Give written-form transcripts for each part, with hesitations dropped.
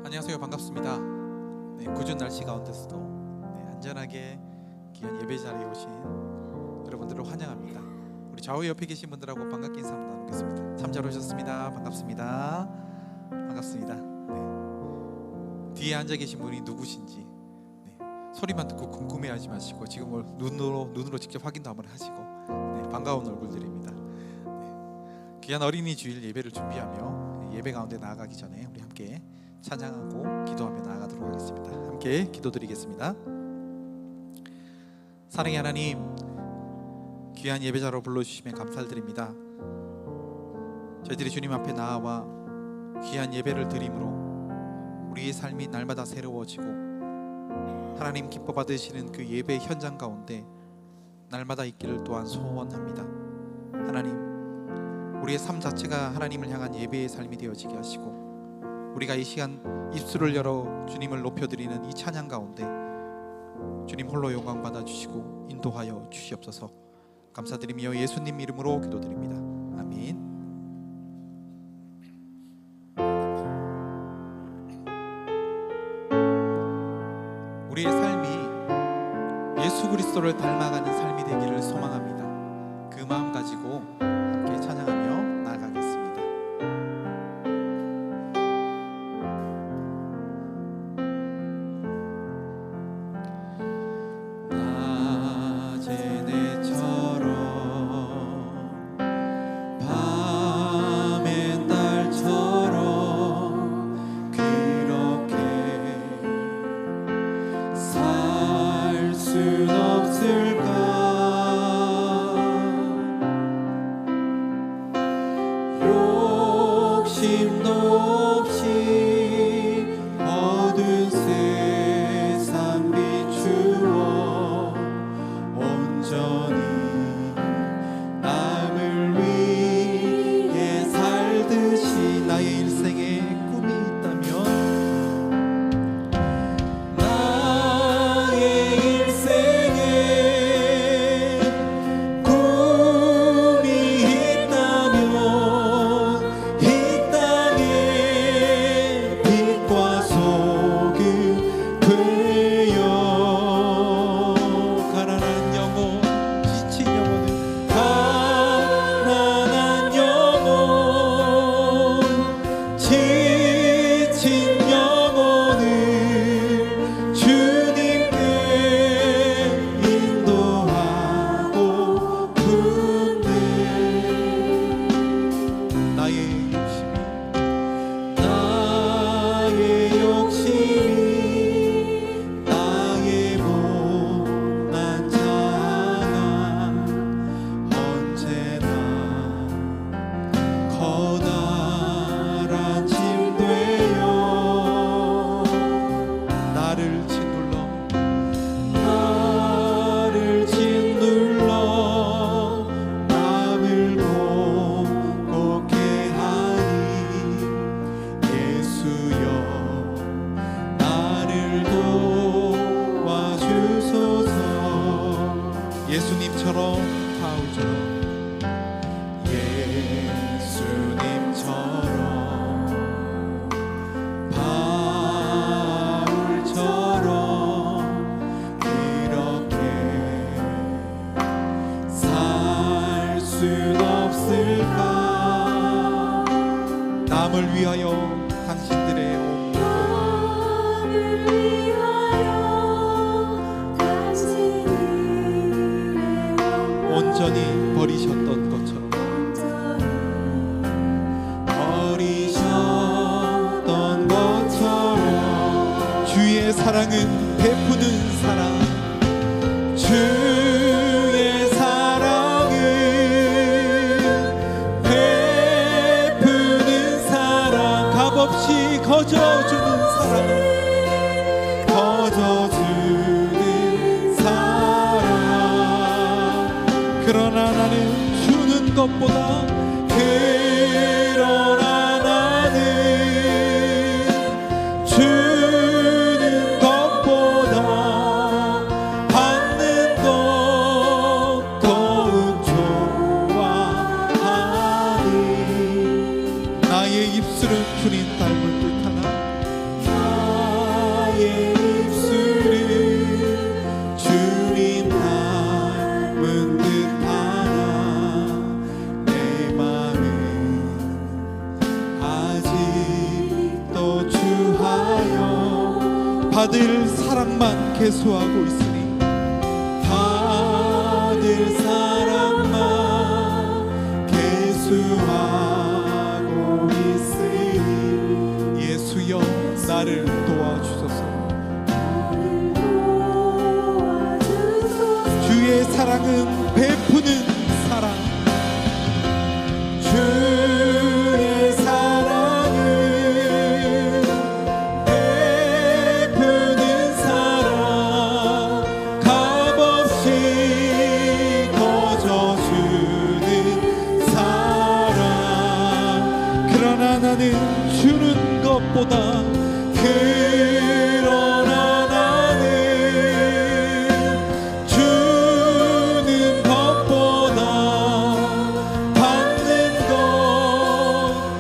안녕하세요. 반갑습니다. 네, 궂은 날씨 가운데서도 안전하게 귀한 예배 자리에 오신 여러분들을 환영합니다. 우리 좌우 옆에 계신 분들하고 반갑게 인사 한번 나누겠습니다. 참 잘 오셨습니다. 반갑습니다. 반갑습니다. 네. 뒤에 앉아 계신 분이 누구신지 소리만 듣고 궁금해하지 마시고 지금 눈으로 직접 확인도 한번 하시고 반가운 얼굴들입니다. 귀한 어린이 주일 예배를 준비하며 예배 가운데 나아가기 전에 우리 함께 찬양하고 기도하며 나아가도록 하겠습니다. 함께 기도드리겠습니다. 사랑의 하나님, 귀한 예배자로 불러주시면 감사드립니다. 저희들이 주님 앞에 나아와 귀한 예배를 드림으로 우리의 삶이 날마다 새로워지고 하나님 기뻐 받으시는 그 예배 현장 가운데 날마다 있기를 또한 소원합니다. 하나님, 우리의 삶 자체가 하나님을 향한 예배의 삶이 되어지게 하시고 우리가 이 시간 입술을 열어 주님을 높여드리는 이 찬양 가운데 주님 홀로 영광 받아주시고 인도하여 주시옵소서. 감사드리며 예수님 이름으로 기도드립니다. 아멘. 우리의 삶이 예수 그리스도를 닮아가는 삶이 되기를 소망합니다. 그 마음 가지고 함께 찬양하며 나아가겠습니다. 낮의 내처럼 밤의 달처럼 그렇게 살 순 없을까? 욕심도 없이 어두운 세상 비추어 온전히 남을 위해 살듯이 나의 일생에 꿈이 있다면 나의 일생에 꿈이 있다면 이 땅에 빛과 소금 되어 가난한 영혼, 지친 영혼을 가난한 영혼, 지친 영혼을 주님께 인도하고 분들 나의 욕심이 나의 못난 자가 언제나 커다란 짐 되어 나를 짓눌러 마음을 공고케 하니 예수여 나를 도와주소서. 예수님처럼 바울처럼 그렇게 살 순 없을까? 남을 위하여 당신들의 온전히 버리셨던 것처럼 주의 사랑은 베푸는 사랑, 주의 사랑은 베푸는 사랑, 값없이 거저주는 사랑, 거저주는 사랑. 그러나 나는 주는 것보다 그러나 나는 주는 것보다 받는 것 더욱 좋아하니 나의 입술은 주님 닮은 듯하나 나의 입술은 주님 닮은 듯하나 내 맘 사랑만 계수하고 있으니 받을 사랑만 계수하고 있으니 예수여 나를 도와주소서. 주의 사랑은 베푸는 사랑, 주의 사랑은 베푸는 사랑, 값없이 거저주는 사랑. 그러나 나는 주는 것보다 그러나 나는 주는 것보다 받는 것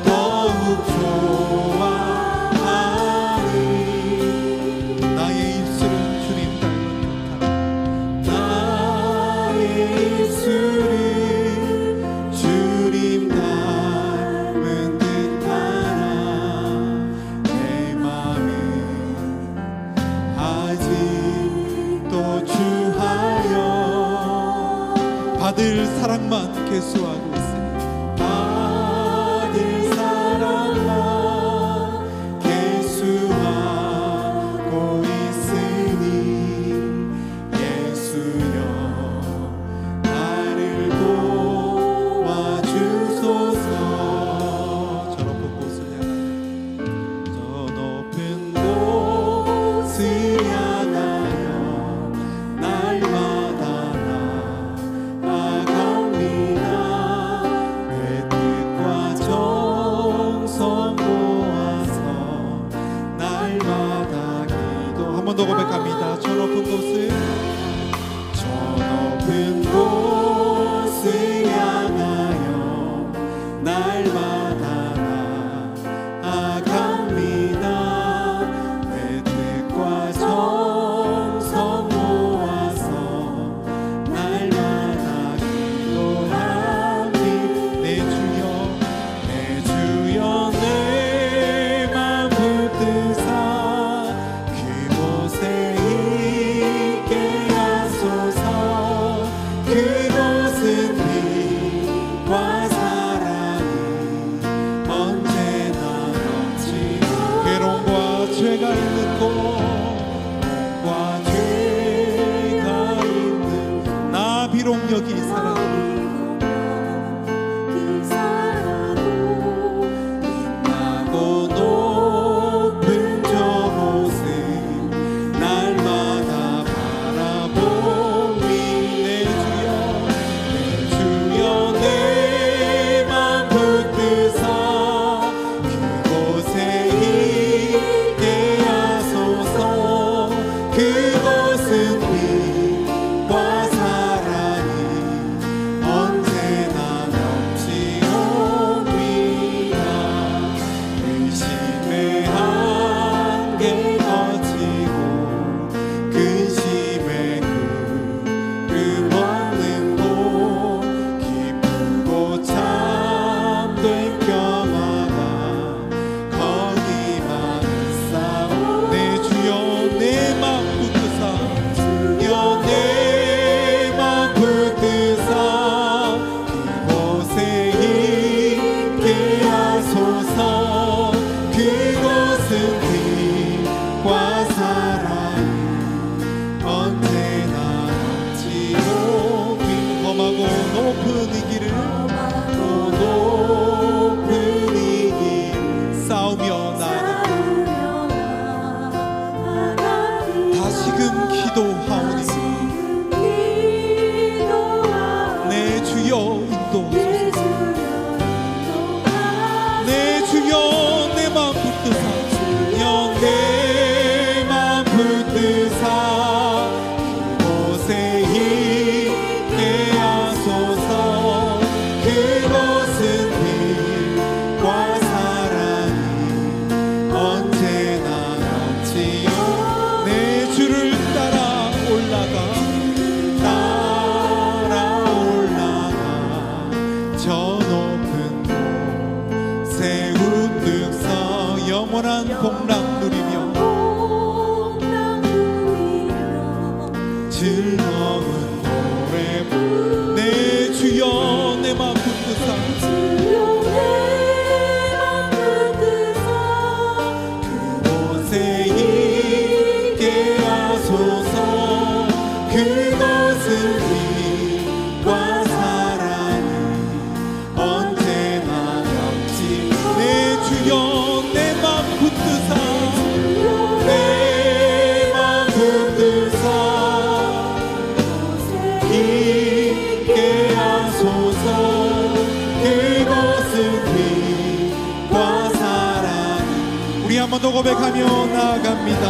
더욱 좋아하니 나의 입술은 주님 닮은 듯하라. 나의 입술은 주님 닮은 듯하라. 내 맘은 아직도 주하여 받을 사랑만 계수하고 있으니 받을 사랑만 계수하고 있으니 예수여 나를 도와주소서. 저 높은 곳을 향하여 저 높은 곳을 향하여 날마다 나아갑니다. 즐거운 노래 내 주여 내 맘 붙드사 그곳에 있게 하소서 그곳은 빛과 사랑이 언제나 남지 내 주여 내 맘 붙드사 내 맘 붙드사 있게 하소서 그곳은 빛과 사랑이 우리 한 번 더 고백하며 나아갑니다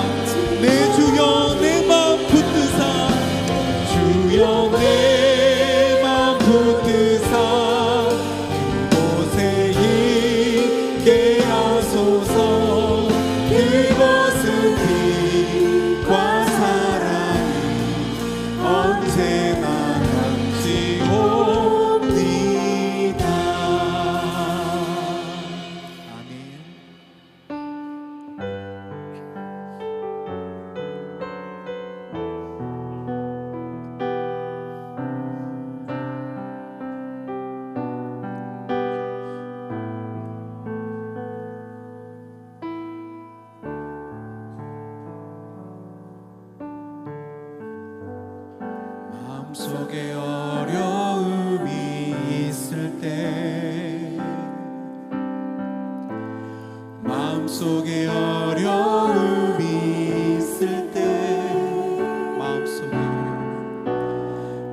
내 주여 내 맘 붙드사 주여 내 맘 붙드사 그곳에 있게 하소서 그곳은 빛과 사랑이 언제나 남지옵니다 아멘 마음속에 어려움이 있을 때 마음속에 어려움이 있을 때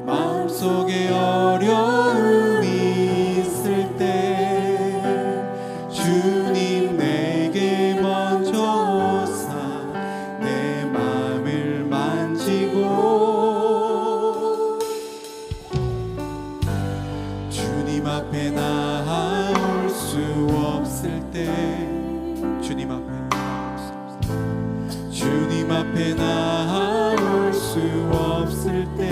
마음속에 어려움이 있을 때 주님 내게 먼저 오사 내 맘을 만지고 주님 앞에 나올 수 없을 때 주님 앞에 나올 수 없을 때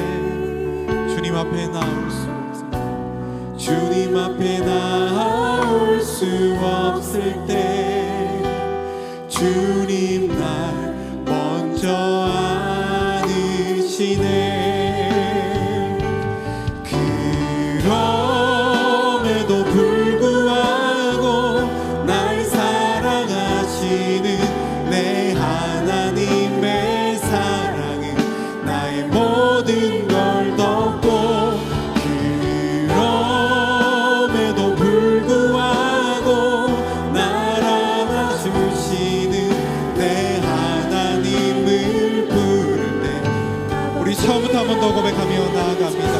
주님 앞에 나올 수 없을 때 주님 앞에 나올 수 없을 때 주님 날 먼저 안으시네 그럼에도 불구하고 날 사랑하시는 내 하나님의 사랑은 나의 모든 걸 덮고 그럼에도 불구하고 날 안아주시는 내 하나님을 부를 때 우리 처음부터 한 번 더 고백하며 나아갑니다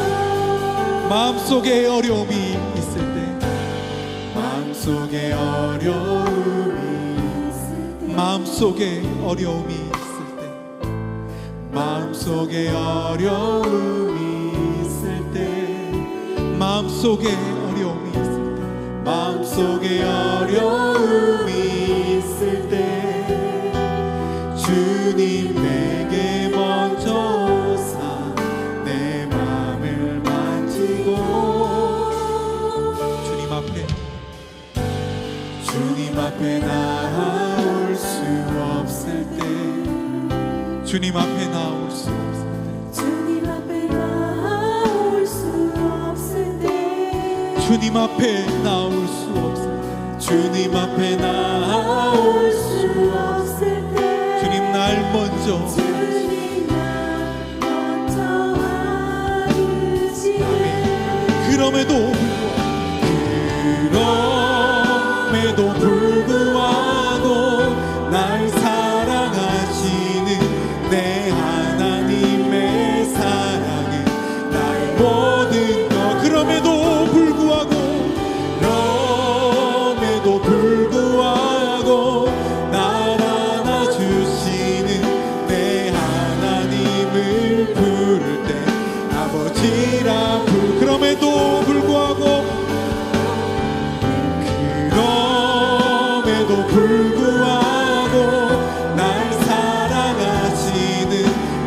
마음속에 어려움이 있을 때 마음속에 어려움이 있을 때 마음속에 어려움이 있을 때 마음속에 어려움이 있을 때 마음속에 어려움이 있을 때 주님 내게 먼저 오사 내 맘을 만지고 주님 앞에 나올 수 없을 때 주님 앞에 나올 수 없을 때 주님 앞에 나올 수 없을 때 주님 앞에 나올 수 없을 때 주님 앞에 나올 수 없을 때 주님 날 먼저 주님 날 먼저 안으시네 그럼에도 불구하고 날 사랑하시는 내 하나님의 사랑은 나의 모든 것 그럼에도 불구하고 날 안아주시는 내 하나님을 부를 때 아버지라 그럼에도 불구하고 날 사랑하시는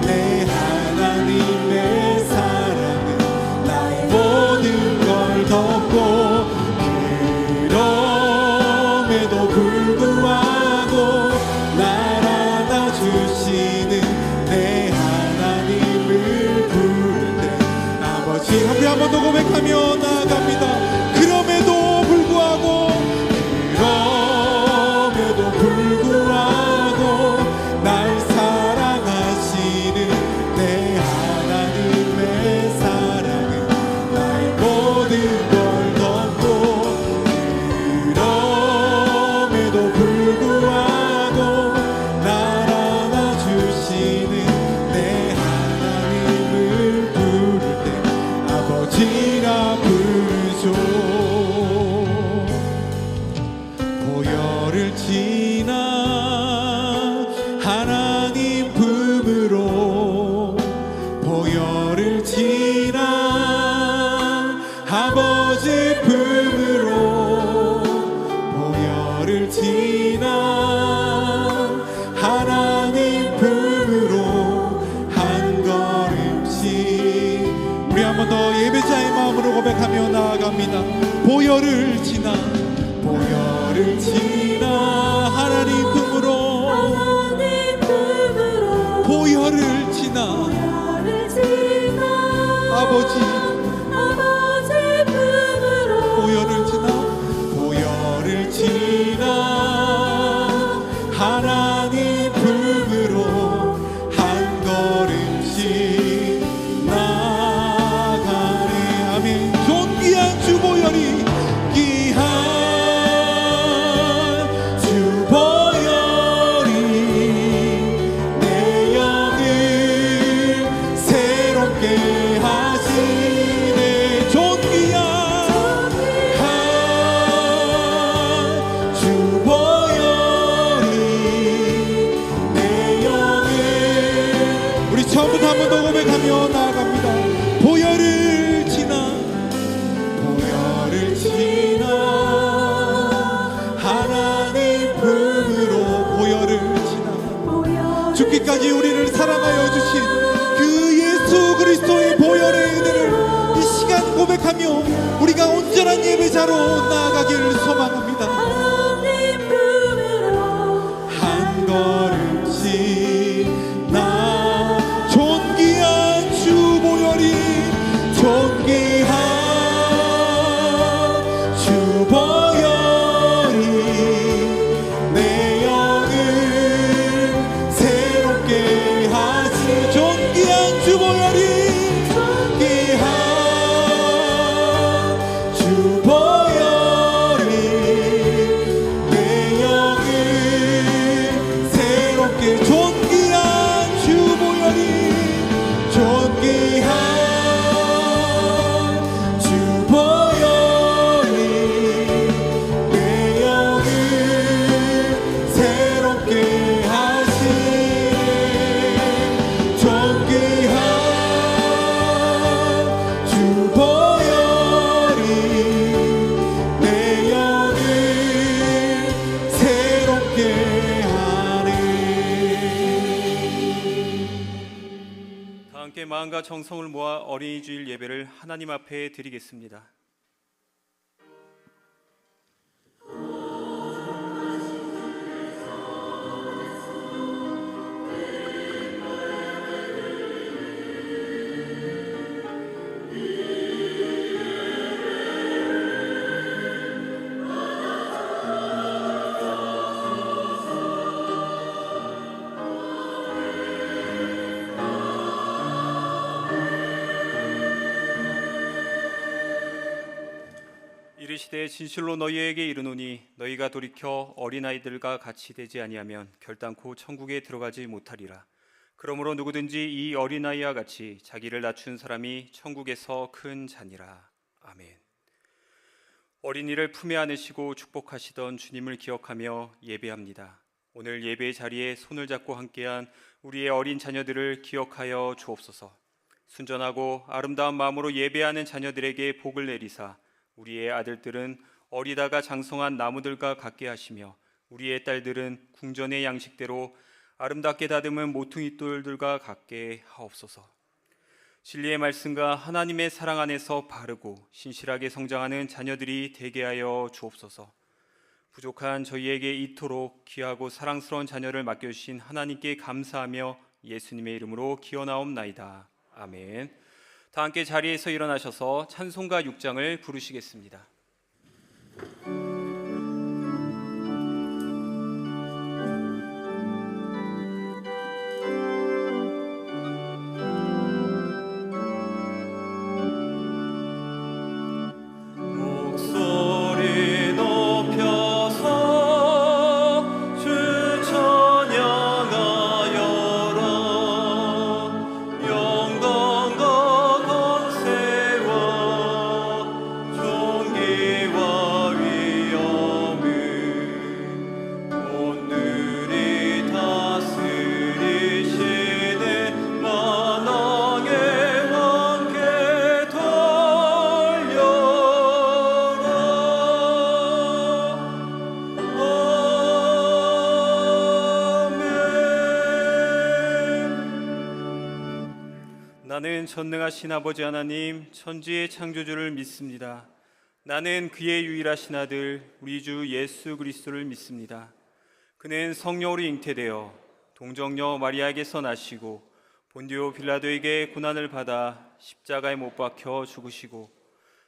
내 하나님의 사랑은 나의 모든 걸 덮고 그럼에도 불구하고 날 안아주시는 내 하나님을 아버지, 우리 한 번 더 고백하며 나아갑니다. 그럼에도 불구하고 날 사랑하시는 내 하나님의 사랑은 나의 모든 걸 덮고, 그럼에도 불구하고 날 안아주시는 내 하나님을 부를 때 아버지라 부르죠. 보혈을 지나 하나님 품으로, 보혈을 지나 아버지 품으로, 보혈을 지나 하나님 품으로 한 걸음씩. 우리 한 번 더 예배자의 마음으로 고백하며 나아갑니다. 보혈을 지나, 보혈을 지나 하나님 품으로, 하나님 품으로 보혈을 지나 보혈을 지나 아버지, 아버지 품으로 보혈을 지나, 보혈을 지나 하나님 품으로 한 걸음씩 나가네. 아멘. 존귀한 주 보혈이, 귀한 주 보혈이 내 영을 새롭게 하시네. 존귀한 주 보혈이 내 영을. 우리 처음부터 한 번 더 고백하며 나아갑니다. 보혈을 지나, 보혈을 지나 하나님 품으로, 보혈을 지나 죽기까지 우리를 사랑하여 주신 그 예수 그리스도의 보혈의 은혜를 이 시간 고백하며 우리가 온전한 예배자로 나아가기를 소망합니다. 하나님 품으로 한 걸음씩 나, 존귀한 주 보혈이, 존귀한 주 보혈이 내 영을 새롭게 하시. 존귀한 주 보혈이, 존귀한 주 보혈이 내 영을 새롭게. 존귀한 주 보혈이, 존귀한 주 보혈이 내 영을 새롭게 하시네. 존귀한 주 보혈이 내 영을 새롭게 하네. 다 함께 마음과 정성을 모아 어린이 주일 예배를 하나님 앞에 드리겠습니다. 이르시되 진실로 너희에게 이르노니 너희가 돌이켜 어린아이들과 같이 되지 아니하면 결단코 천국에 들어가지 못하리라. 그러므로 누구든지 이 어린아이와 같이 자기를 낮춘 사람이 천국에서 큰 자니라. 아멘. 어린이를 품에 안으시고 축복하시던 주님을 기억하며 예배합니다. 오늘 예배의 자리에 손을 잡고 함께한 우리의 어린 자녀들을 기억하여 주옵소서. 순전하고 아름다운 마음으로 예배하는 자녀들에게 복을 내리사 우리의 아들들은 어리다가 장성한 나무들과 같게 하시며 우리의 딸들은 궁전의 양식대로 아름답게 다듬은 모퉁이 돌들과 같게 하옵소서. 진리의 말씀과 하나님의 사랑 안에서 바르고 신실하게 성장하는 자녀들이 되게 하여 주옵소서. 부족한 저희에게 이토록 귀하고 사랑스러운 자녀를 맡겨주신 하나님께 감사하며 예수님의 이름으로 기원하옵나이다. 아멘. 다 함께 자리에서 일어나셔서 찬송가 6장을 부르시겠습니다. 목소리 높여서 주 찬양하여라. 영광과 권세와 존귀와 위엄을 오늘이 다스리시네. 만왕의 왕께 나는 전능하신 아버지 하나님 천지의 창조주를 믿습니다. 나는 그의 유일하신 아들 우리 주 예수 그리스도를 믿습니다. 그는 성령으로 잉태되어 동정녀 마리아에게서 나시고 본디오 빌라도에게 고난을 받아 십자가에 못 박혀 죽으시고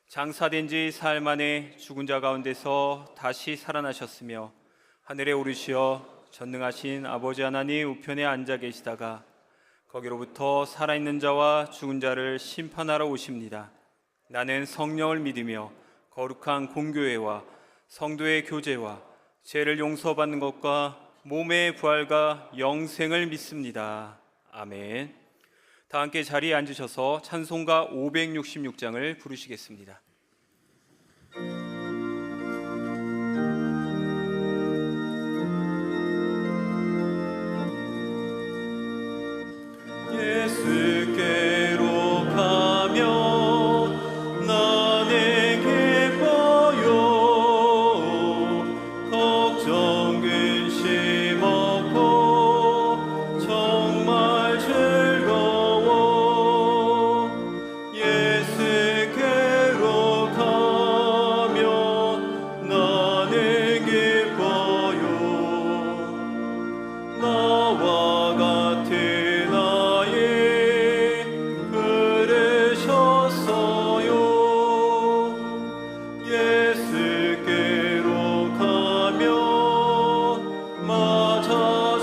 장사된 지 사흘 만에 죽은 자 가운데서 다시 살아나셨으며 하늘에 오르시어 전능하신 아버지 하나님 우편에 앉아 계시다가 거기로부터 살아있는 자와 죽은 자를 심판하러 오십니다. 나는 성령을 믿으며 거룩한 공교회와 성도의 교제와 죄를 용서받는 것과 몸의 부활과 영생을 믿습니다. 아멘. 다 함께 자리에 앉으셔서 찬송가 566장을 부르시겠습니다. 예수께로 가면 나는 기뻐요. 걱정 근심 없고 정말 즐거워. 예수께로 가면 나는 기뻐요. 나와 같은 예수께로 가면 맞아주시고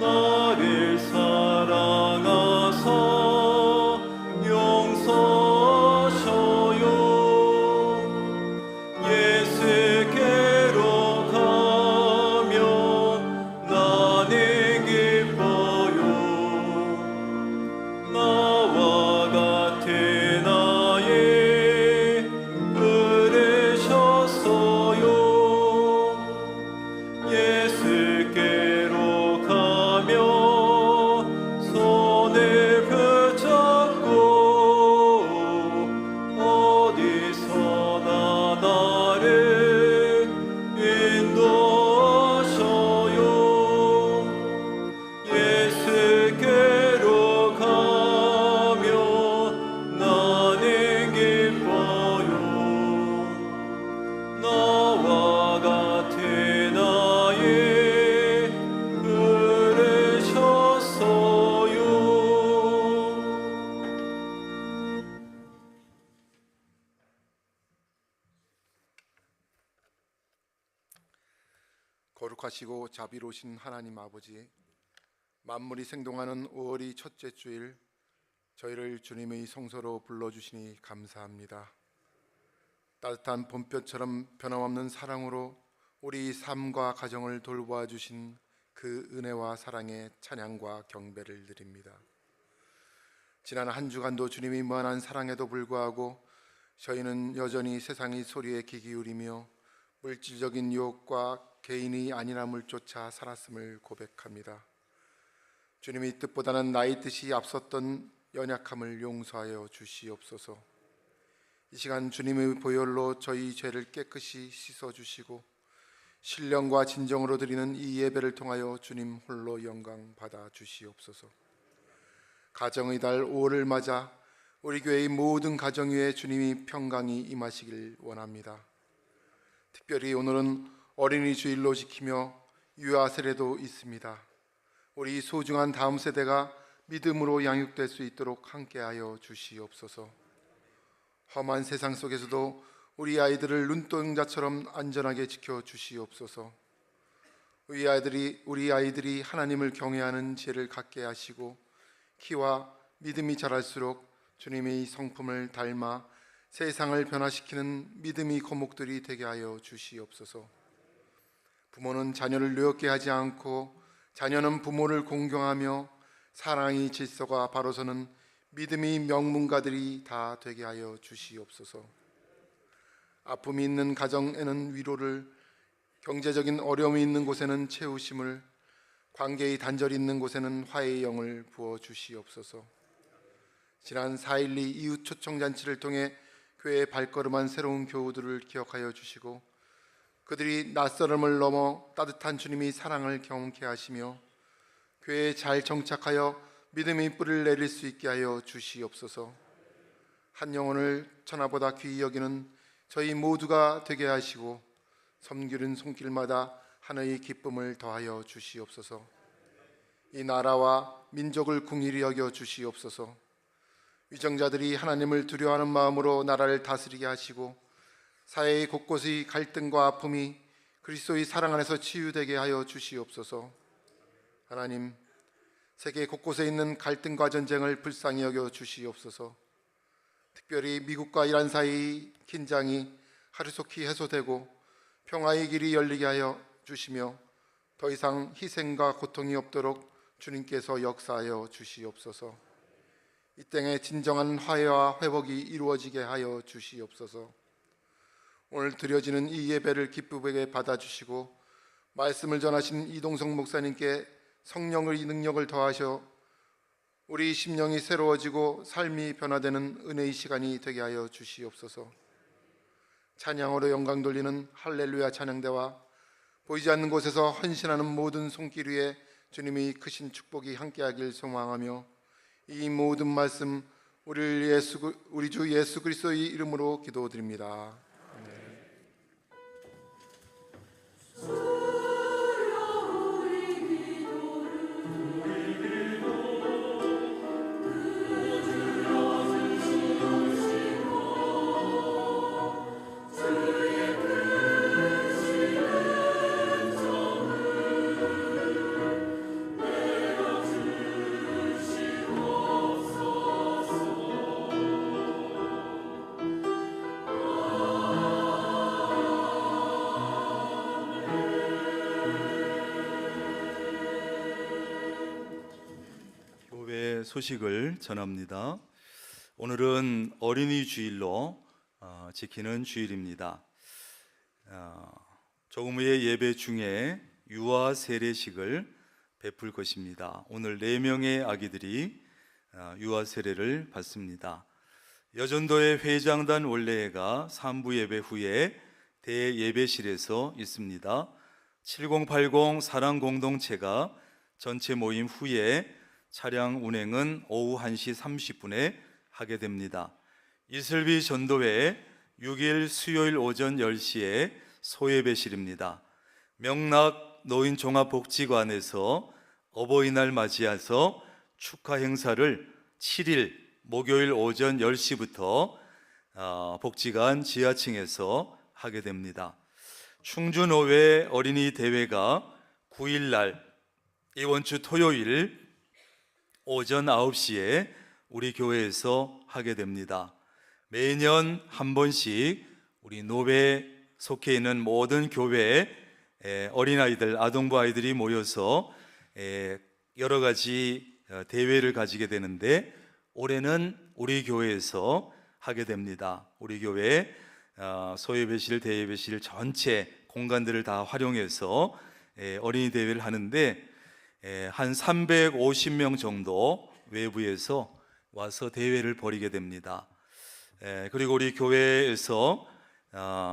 나를 사랑하사 용서하셔요. 예수께로 가면 나는 기뻐요. 나와 같은 예수께로 가면 손을 붙잡고 어디서나 나를 인도하셔요. 예수께로 가면 나는 기뻐요. 나와 같은 거룩하시고 자비로우신 하나님 아버지, 만물이 생동하는 5월이 첫째 주일 저희를 주님의 성소로 불러주시니 감사합니다. 따뜻한 봄볕처럼 변함없는 사랑으로 우리 삶과 가정을 돌보아 주신 그 은혜와 사랑에 찬양과 경배를 드립니다. 지난 한 주간도 주님이 무한한 사랑에도 불구하고 저희는 여전히 세상의 소리에 귀 기울이며 물질적인 유혹과 개인의 안일함을 쫓아 살았음을 고백합니다. 주님이 뜻보다는 나의 뜻이 앞섰던 연약함을 용서하여 주시옵소서. 이 시간 주님의 보혈로 저희 죄를 깨끗이 씻어주시고 신령과 진정으로 드리는 이 예배를 통하여 주님 홀로 영광 받아 주시옵소서. 가정의 달 5월을 맞아 우리 교회의 모든 가정 위에 주님이 평강이 임하시길 원합니다. 특별히 오늘은 어린이 주일로 지키며 유아 세례도 있습니다. 우리 소중한 다음 세대가 믿음으로 양육될 수 있도록 함께하여 주시옵소서. 험한 세상 속에서도 우리 아이들을 눈동자처럼 안전하게 지켜 주시옵소서. 우리 아이들이 하나님을 경외하는 지혜를 갖게 하시고 키와 믿음이 자랄수록 주님의 성품을 닮아 세상을 변화시키는 믿음의 거목들이 되게 하여 주시옵소서. 부모는 자녀를 노엽게 하지 않고 자녀는 부모를 공경하며 사랑의 질서가 바로 서는 믿음의 명문가들이 다 되게 하여 주시옵소서. 아픔이 있는 가정에는 위로를, 경제적인 어려움이 있는 곳에는 채우심을, 관계의 단절이 있는 곳에는 화해의 영을 부어 주시옵소서. 지난 4.12 이웃 초청잔치를 통해 교회에 발걸음한 새로운 교우들을 기억하여 주시고 그들이 낯설음을 넘어 따뜻한 주님의 사랑을 경험케 하시며 교회에 잘 정착하여 믿음의 뿌리를 내릴 수 있게 하여 주시옵소서. 한 영혼을 천하보다 귀히 여기는 저희 모두가 되게 하시고 섬기는 손길마다 하나의 기쁨을 더하여 주시옵소서. 이 나라와 민족을 긍휼히 여겨 주시옵소서. 위정자들이 하나님을 두려워하는 마음으로 나라를 다스리게 하시고 사회의 곳곳의 갈등과 아픔이 그리스도의 사랑 안에서 치유되게 하여 주시옵소서. 하나님, 세계 곳곳에 있는 갈등과 전쟁을 불쌍히 여겨 주시옵소서. 특별히 미국과 이란 사이의 긴장이 하루속히 해소되고 평화의 길이 열리게 하여 주시며 더 이상 희생과 고통이 없도록 주님께서 역사하여 주시옵소서. 이 땅에 진정한 화해와 회복이 이루어지게 하여 주시옵소서. 오늘 드려지는 이 예배를 기쁘게 받아주시고 말씀을 전하신 이동성 목사님께 성령의 능력을 더하셔 우리 심령이 새로워지고 삶이 변화되는 은혜의 시간이 되게 하여 주시옵소서. 찬양으로 영광 돌리는 할렐루야 찬양대와 보이지 않는 곳에서 헌신하는 모든 손길 위에 주님의 크신 축복이 함께하길 소망하며 이 모든 말씀 우리 주 예수 그리스도의 이름으로 기도드립니다. 소식을 전합니다. 오늘은 어린이 주일로 지키는 주일입니다. 조금 후에 예배 중에 유아 세례식을 베풀 것입니다. 오늘 4명의 아기들이 유아 세례를 받습니다. 여전도의 회장단 원례회가 3부 예배 후에 대예배실에서 있습니다. 7080 사랑공동체가 전체 모임 후에 차량 운행은 오후 1시 30분에 하게 됩니다. 이슬비 전도회 6일 수요일 오전 10시에 소예배실입니다. 명락 노인종합복지관에서 어버이날 맞이해서 축하 행사를 7일 목요일 오전 10시부터 복지관 지하층에서 하게 됩니다. 충주노회 어린이 대회가 9일 날 이번 주 토요일 오전 9시에 우리 교회에서 하게 됩니다. 매년 한 번씩 우리 노회에 속해 있는 모든 교회에 어린아이들, 아동부 아이들이 모여서 여러 가지 대회를 가지게 되는데 올해는 우리 교회에서 하게 됩니다. 우리 교회 소예배실, 대예배실 전체 공간들을 다 활용해서 어린이 대회를 하는데 한 350명 정도 외부에서 와서 대회를 벌이게 됩니다. 그리고 우리 교회에서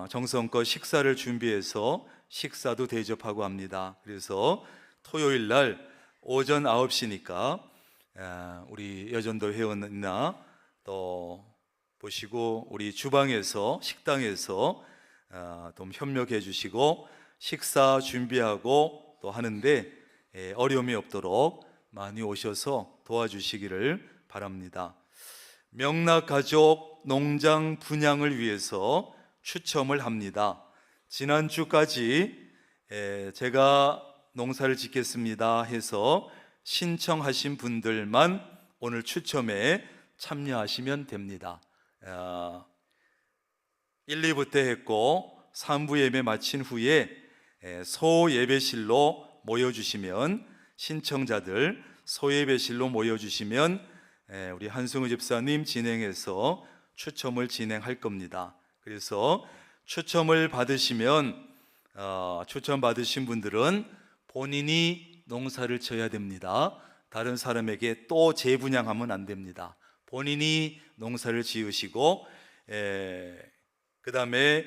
정성껏 식사를 준비해서 식사도 대접하고 합니다. 그래서 토요일 날 오전 9시니까 우리 여전도 회원이나 또 보시고 우리 주방에서 식당에서 좀 협력해 주시고 식사 준비하고 또 하는데 어려움이 없도록 많이 오셔서 도와주시기를 바랍니다. 명락가족 농장 분양을 위해서 추첨을 합니다. 지난주까지 제가 농사를 짓겠습니다 해서 신청하신 분들만 오늘 추첨에 참여하시면 됩니다. 1, 2부 때 했고 3부 예배 마친 후에 소예배실로 모여주시면, 신청자들 소예배실로 모여주시면 우리 한승우 집사님 진행해서 추첨을 진행할 겁니다. 그래서 추첨을 받으시면 추첨 받으신 분들은 본인이 농사를 져야 됩니다. 다른 사람에게 또 재분양하면 안 됩니다. 본인이 농사를 지으시고 그 다음에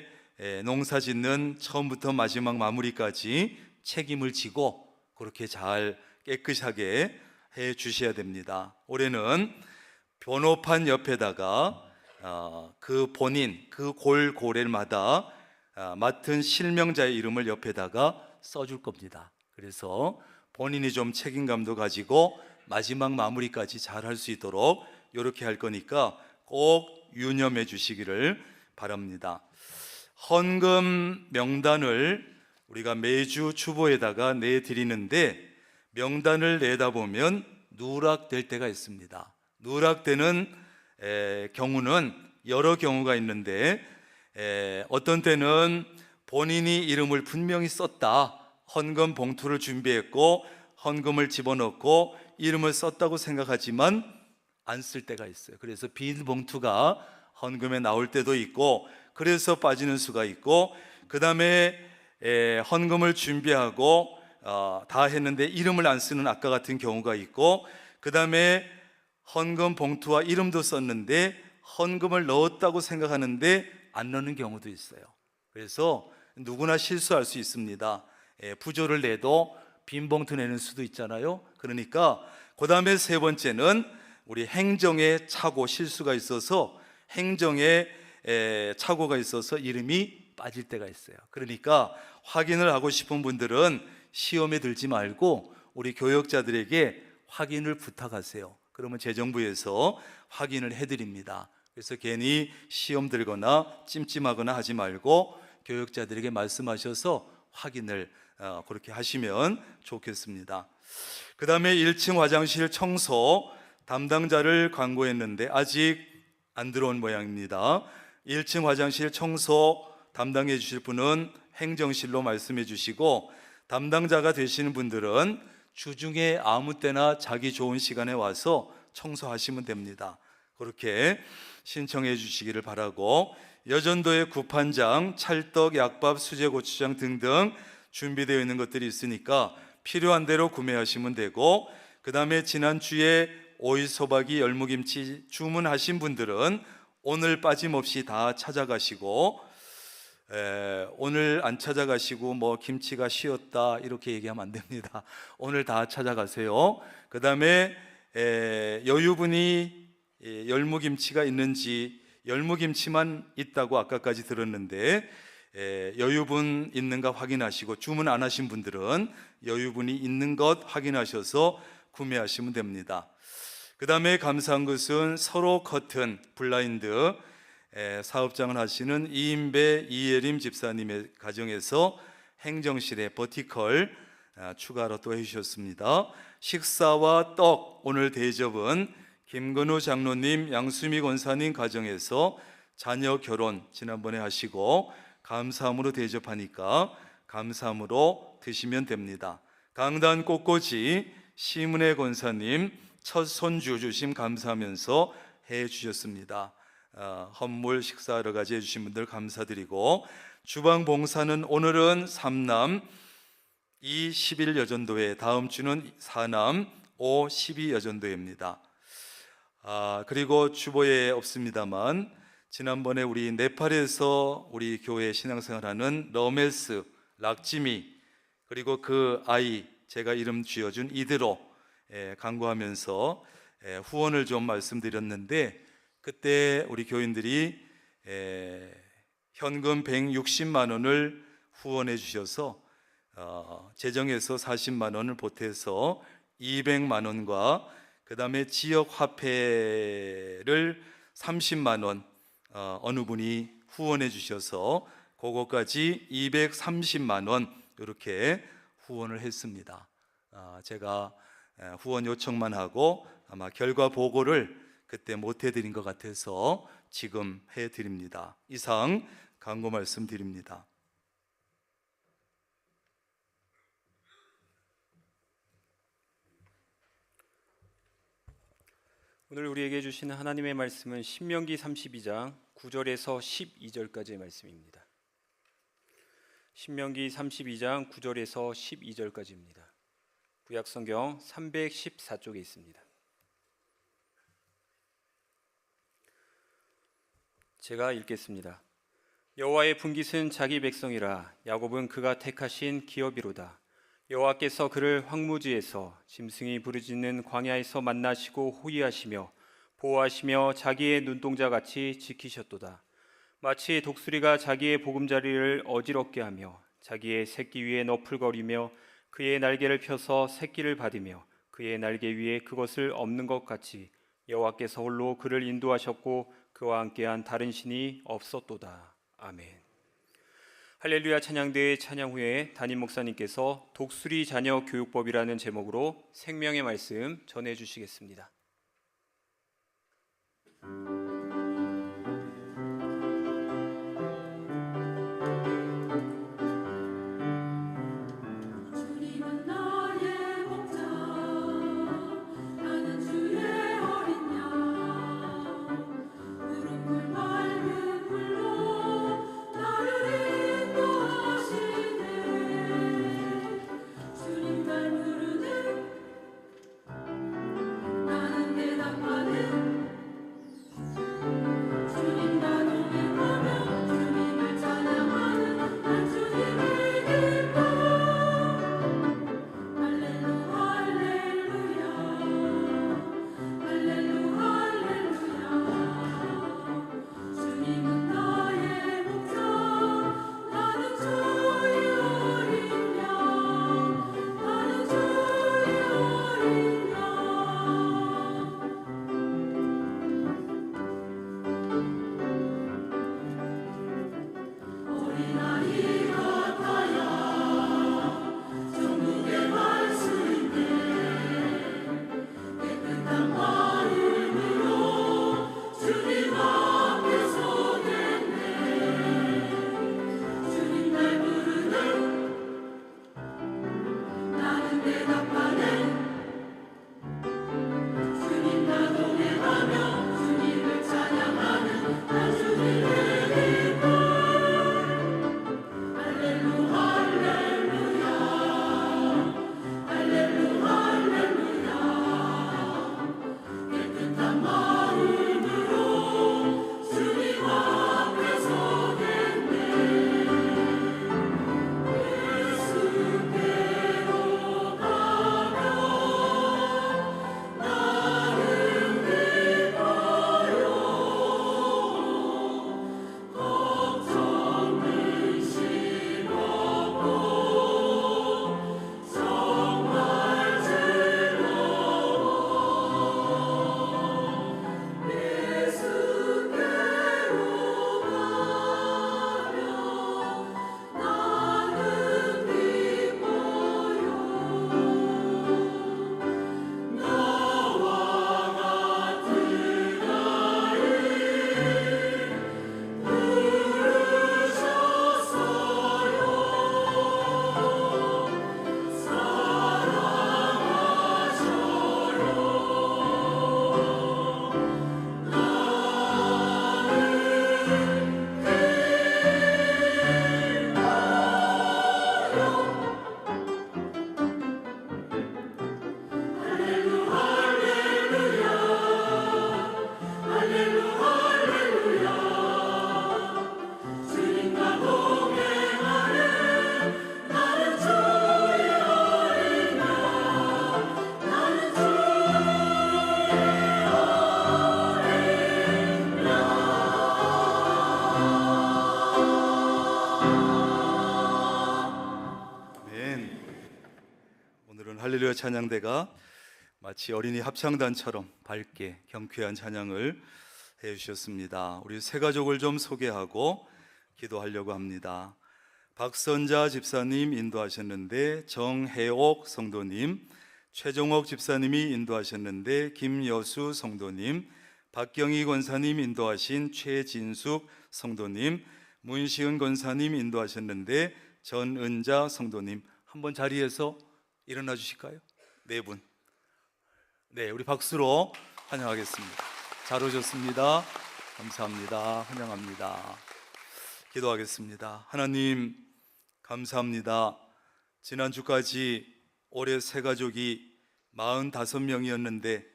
농사 짓는 처음부터 마지막 마무리까지 책임을 지고 그렇게 잘 깨끗하게 해 주셔야 됩니다. 올해는 번호판 옆에다가 그 본인, 그 골고래마다 맡은 실명자의 이름을 옆에다가 써줄 겁니다. 그래서 본인이 좀 책임감도 가지고 마지막 마무리까지 잘 할 수 있도록 이렇게 할 거니까 꼭 유념해 주시기를 바랍니다. 헌금 명단을 우리가 매주 주보에다가 내드리는데, 명단을 내다 보면 누락될 때가 있습니다. 누락되는 경우는 여러 경우가 있는데, 어떤 때는 본인이 이름을 분명히 썼다, 헌금 봉투를 준비했고 헌금을 집어넣고 이름을 썼다고 생각하지만 안 쓸 때가 있어요. 그래서 빈 봉투가 헌금에 나올 때도 있고, 그래서 빠지는 수가 있고, 그 다음에 헌금을 준비하고 다 했는데 이름을 안 쓰는 아까 같은 경우가 있고, 그 다음에 헌금 봉투와 이름도 썼는데 헌금을 넣었다고 생각하는데 안 넣는 경우도 있어요. 그래서 누구나 실수할 수 있습니다. 부조를 내도 빈 봉투 내는 수도 있잖아요. 그러니까 그 다음에 세 번째는 우리 행정에 착오, 실수가 있어서 행정에 착오가 있어서 이름이 빠질 때가 있어요. 그러니까 확인을 하고 싶은 분들은 시험에 들지 말고 우리 교역자들에게 확인을 부탁하세요. 그러면 재정부에서 확인을 해드립니다. 그래서 괜히 시험 들거나 찜찜하거나 하지 말고 교역자들에게 말씀하셔서 확인을 그렇게 하시면 좋겠습니다. 그 다음에 1층 화장실 청소 담당자를 광고했는데 아직 안 들어온 모양입니다. 1층 화장실 청소 담당해 주실 분은 행정실로 말씀해 주시고, 담당자가 되시는 분들은 주중에 아무 때나 자기 좋은 시간에 와서 청소하시면 됩니다. 그렇게 신청해 주시기를 바라고, 여전도에 구판장, 찰떡, 약밥, 수제 고추장 등등 준비되어 있는 것들이 있으니까 필요한 대로 구매하시면 되고, 그 다음에 지난주에 오이, 소박이, 열무김치 주문하신 분들은 오늘 빠짐없이 다 찾아가시고, 오늘 안 찾아가시고 뭐 김치가 쉬었다 이렇게 얘기하면 안 됩니다. 오늘 다 찾아가세요. 그 다음에 여유분이 열무김치가 있는지, 열무김치만 있다고 아까까지 들었는데 여유분 있는가 확인하시고, 주문 안 하신 분들은 여유분이 있는 것 확인하셔서 구매하시면 됩니다. 그 다음에 감사한 것은 서로 커튼, 블라인드 사업장을 하시는 이인배 이예림 집사님의 가정에서 행정실에 버티컬 추가로 또 해주셨습니다. 식사와 떡, 오늘 대접은 김건우 장로님, 양수미 권사님 가정에서 자녀 결혼 지난번에 하시고 감사함으로 대접하니까 감사함으로 드시면 됩니다. 강단 꽃꽂이 시문혜 권사님 첫 손주 주심 감사하면서 해 주셨습니다. 헌물 식사 여러 가지 해주신 분들 감사드리고, 주방 봉사는 오늘은 3남 2, 11 여전도회, 다음 주는 4남 5, 12 여전도회입니다. 그리고 주보에 없습니다만 지난번에 우리 네팔에서 우리 교회 신앙생활하는 러멜스, 락지미, 그리고 그 아이 제가 이름 지어준 이드로 간구하면서 후원을 좀 말씀드렸는데, 그때 우리 교인들이 현금 160만 원을 후원해 주셔서 재정에서 40만 원을 보태서 200만 원과 그다음에 지역 화폐를 30만 원 어느 분이 후원해 주셔서 그거까지 230만 원 이렇게 후원을 했습니다. 제가 후원 요청만 하고 아마 결과 보고를 그때 못 해드린 것 같아서 지금 해드립니다. 이상 간구 말씀드립니다. 오늘 우리에게 주시는 하나님의 말씀은 신명기 32장 9절에서 12절까지의 말씀입니다. 신명기 32장 9절에서 12절까지입니다. 구약성경 314쪽에 있습니다. 제가 읽겠습니다. 여호와의 분깃은 자기 백성이라 야곱은 그가 택하신 기업이로다. 여호와께서 그를 황무지에서 짐승이 부르짖는 광야에서 만나시고 호위하시며 보호하시며 자기의 눈동자같이 지키셨도다. 마치 독수리가 자기의 보금자리를 어지럽게 하며 자기의 새끼 위에 너풀거리며 그의 날개를 펴서 새끼를 받으며 그의 날개 위에 그것을 엎는 것 같이 여호와께서 홀로 그를 인도하셨고 그와 함께한 다른 신이 없었도다. 아멘. 할렐루야 찬양대의 찬양 후에 담임 목사님께서 독수리 자녀 교육법이라는 제목으로 생명의 말씀 전해 주시겠습니다. 주님은 나의 목자 나는 주의 어린 양 푸른 물 맑은 물로 나를 인도하시네 주님 날 부르네 나는 대답하네 주님 나 동행하며 주님을 찬양하는 난 주님의 기쁨 할렐루야 할렐루야 할렐루야 주님은 나의 목자 나는 주의 어린 양 나는 주의 어린 양 어린아이 같아야 천국에 갈 수 있네 깨끗한 마음으로 주님 앞에 서겠네 주님 날 부르네 나는 대답하네 주님 나 동행하며 주님을 찬양하는 난 주님의 기쁨 할렐루야 할렐루야 할렐루야 깨끗한 마음으로 주님 앞에 서겠네 예수께로 가면 나는 기뻐요 걱정은 심었고 정말 즐거워 예수께로 가면 나는 기뻐요 너와 같은 아이 부르셨어요 주님과 동행하는 나는 주의 어린 양 나는 아멘. 오늘은 할렐루야 찬양대가 마치 어린이 합창단처럼 밝게 경쾌한 찬양을 해주셨습니다. 우리 세 가족을 좀 소개하고 기도하려고 합니다. 박선자 집사님 인도하셨는데 정혜옥 성도님, 최종옥 집사님이 인도하셨는데 김여수 성도님, 박경희 권사님 인도하신 최진숙 성도님, 문시은 권사님 인도하셨는데 전은자 성도님, 한번 자리에서 일어나 주실까요? 네 분. 네, 우리 박수로 환영하겠습니다. 잘 오셨습니다. 감사합니다. 환영합니다. 기도하겠습니다. 하나님 감사합니다. 지난주까지 올해 새 가족이 45명이었는데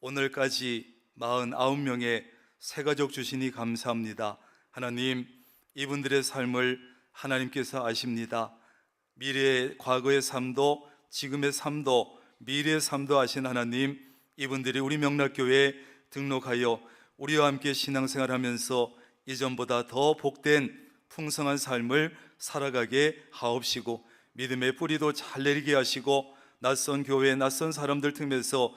오늘까지 49명의 새 가족 주시니 감사합니다. 하나님, 이분들의 삶을 하나님께서 아십니다. 미래의 과거의 삶도 지금의 삶도 미래의 삶도 아신 하나님, 이분들이 우리 명락교회에 등록하여 우리와 함께 신앙생활하면서 이전보다 더 복된 풍성한 삶을 살아가게 하옵시고 믿음의 뿌리도 잘 내리게 하시고 낯선 교회, 낯선 사람들 틈에서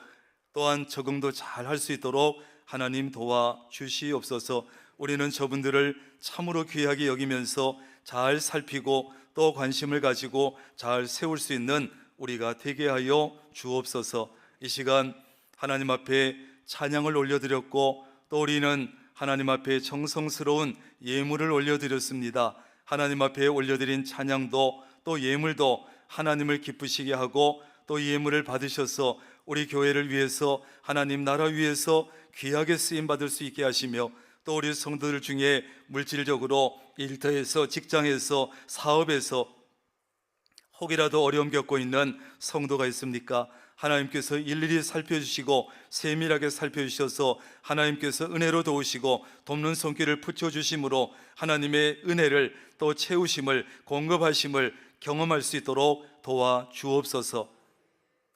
또한 적응도 잘 할 수 있도록 하나님 도와주시옵소서. 우리는 저분들을 참으로 귀하게 여기면서 잘 살피고 또 관심을 가지고 잘 세울 수 있는 우리가 되게 하여 주옵소서. 이 시간 하나님 앞에 찬양을 올려드렸고 또 우리는 하나님 앞에 정성스러운 예물을 올려드렸습니다. 하나님 앞에 올려드린 찬양도 또 예물도 하나님을 기쁘시게 하고 또 예물을 받으셔서 우리 교회를 위해서 하나님 나라 위해서 귀하게 쓰임받을 수 있게 하시며 또 우리 성도들 중에 물질적으로 일터에서 직장에서 사업에서 혹이라도 어려움 겪고 있는 성도가 있습니까? 하나님께서 일일이 살펴주시고 세밀하게 살펴주셔서 하나님께서 은혜로 도우시고 돕는 손길을 붙여주심으로 하나님의 은혜를 또 채우심을 공급하심을 경험할 수 있도록 도와주옵소서.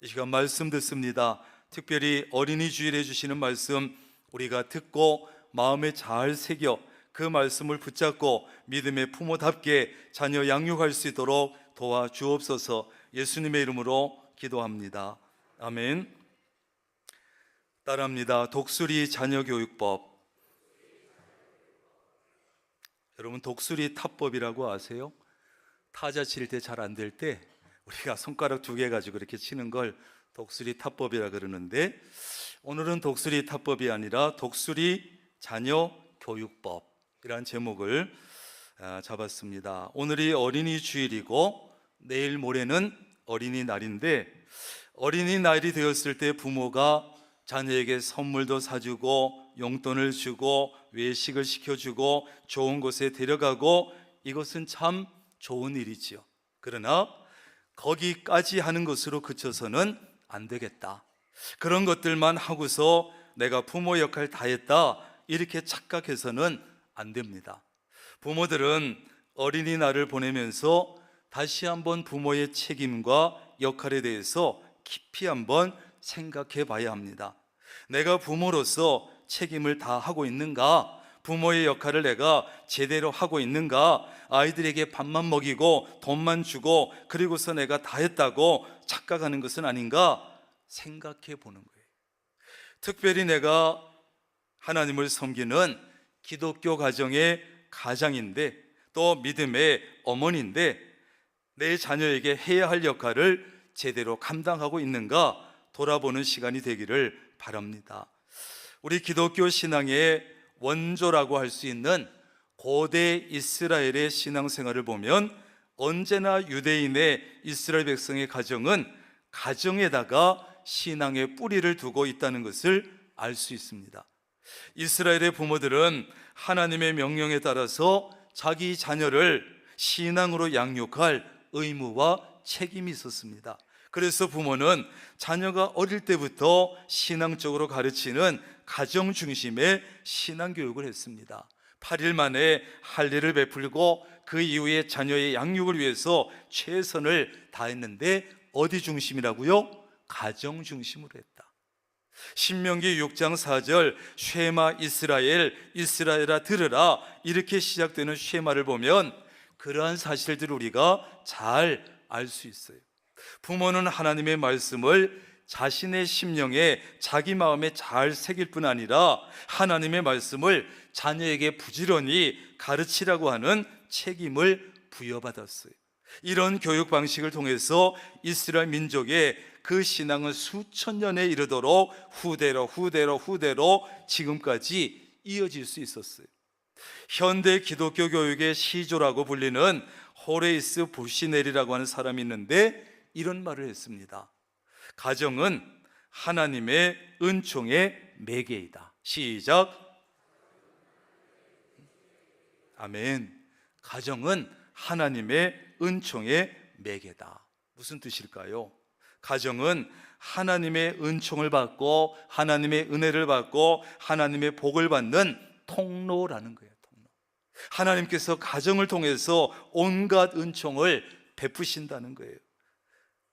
이 시간 말씀 듣습니다. 특별히 어린이 주일에 주시는 말씀 우리가 듣고 마음에 잘 새겨 그 말씀을 붙잡고 믿음의 부모답게 자녀 양육할 수 있도록 도와주옵소서. 예수님의 이름으로 기도합니다. 아멘. 따라합니다. 독수리 자녀교육법. 여러분, 독수리 타법이라고 아세요? 타자 칠 때 잘 안 될 때 우리가 손가락 2개 가지고 이렇게 치는 걸 독수리 타법이라 그러는데, 오늘은 독수리 타법이 아니라 독수리 자녀교육법이라는 제목을 잡았습니다. 오늘이 어린이 주일이고 내일 모레는 어린이날인데, 어린이날이 되었을 때 부모가 자녀에게 선물도 사주고 용돈을 주고 외식을 시켜주고 좋은 곳에 데려가고, 이것은 참 좋은 일이지요. 그러나 거기까지 하는 것으로 그쳐서는 안 되겠다. 그런 것들만 하고서 내가 부모 역할 다 했다 이렇게 착각해서는 안 됩니다. 부모들은 어린이날을 보내면서 다시 한번 부모의 책임과 역할에 대해서 깊이 한번 생각해 봐야 합니다. 내가 부모로서 책임을 다 하고 있는가? 부모의 역할을 내가 제대로 하고 있는가? 아이들에게 밥만 먹이고 돈만 주고 그리고서 내가 다 했다고 착각하는 것은 아닌가 생각해 보는 거예요. 특별히 내가 하나님을 섬기는 기독교 가정의 가장인데 또 믿음의 어머니인데 내 자녀에게 해야 할 역할을 제대로 감당하고 있는가 돌아보는 시간이 되기를 바랍니다. 우리 기독교 신앙의 원조라고 할 수 있는 고대 이스라엘의 신앙생활을 보면 언제나 유대인의 이스라엘 백성의 가정은 가정에다가 신앙의 뿌리를 두고 있다는 것을 알 수 있습니다. 이스라엘의 부모들은 하나님의 명령에 따라서 자기 자녀를 신앙으로 양육할 의무와 책임이 있었습니다. 그래서 부모는 자녀가 어릴 때부터 신앙적으로 가르치는 가정 중심의 신앙교육을 했습니다. 8일 만에 할례를 베풀고 그 이후에 자녀의 양육을 위해서 최선을 다했는데 어디 중심이라고요? 가정 중심으로 했다. 신명기 6장 4절 쉐마 이스라엘, 이스라엘아 들으라 이렇게 시작되는 쉐마를 보면 그러한 사실들을 우리가 잘 알 수 있어요. 부모는 하나님의 말씀을 자신의 심령에 자기 마음에 잘 새길 뿐 아니라 하나님의 말씀을 자녀에게 부지런히 가르치라고 하는 책임을 부여받았어요. 이런 교육 방식을 통해서 이스라엘 민족의 그 신앙은 수천 년에 이르도록 후대로 지금까지 이어질 수 있었어요. 현대 기독교 교육의 시조라고 불리는 호레이스 부시넬이라고 하는 사람이 있는데 이런 말을 했습니다. 가정은 하나님의 은총의 매개이다. 시작. 아멘. 가정은 하나님의 은총의 매개다. 무슨 뜻일까요? 가정은 하나님의 은총을 받고 하나님의 은혜를 받고 하나님의 복을 받는 통로라는 거예요. 통로. 하나님께서 가정을 통해서 온갖 은총을 베푸신다는 거예요.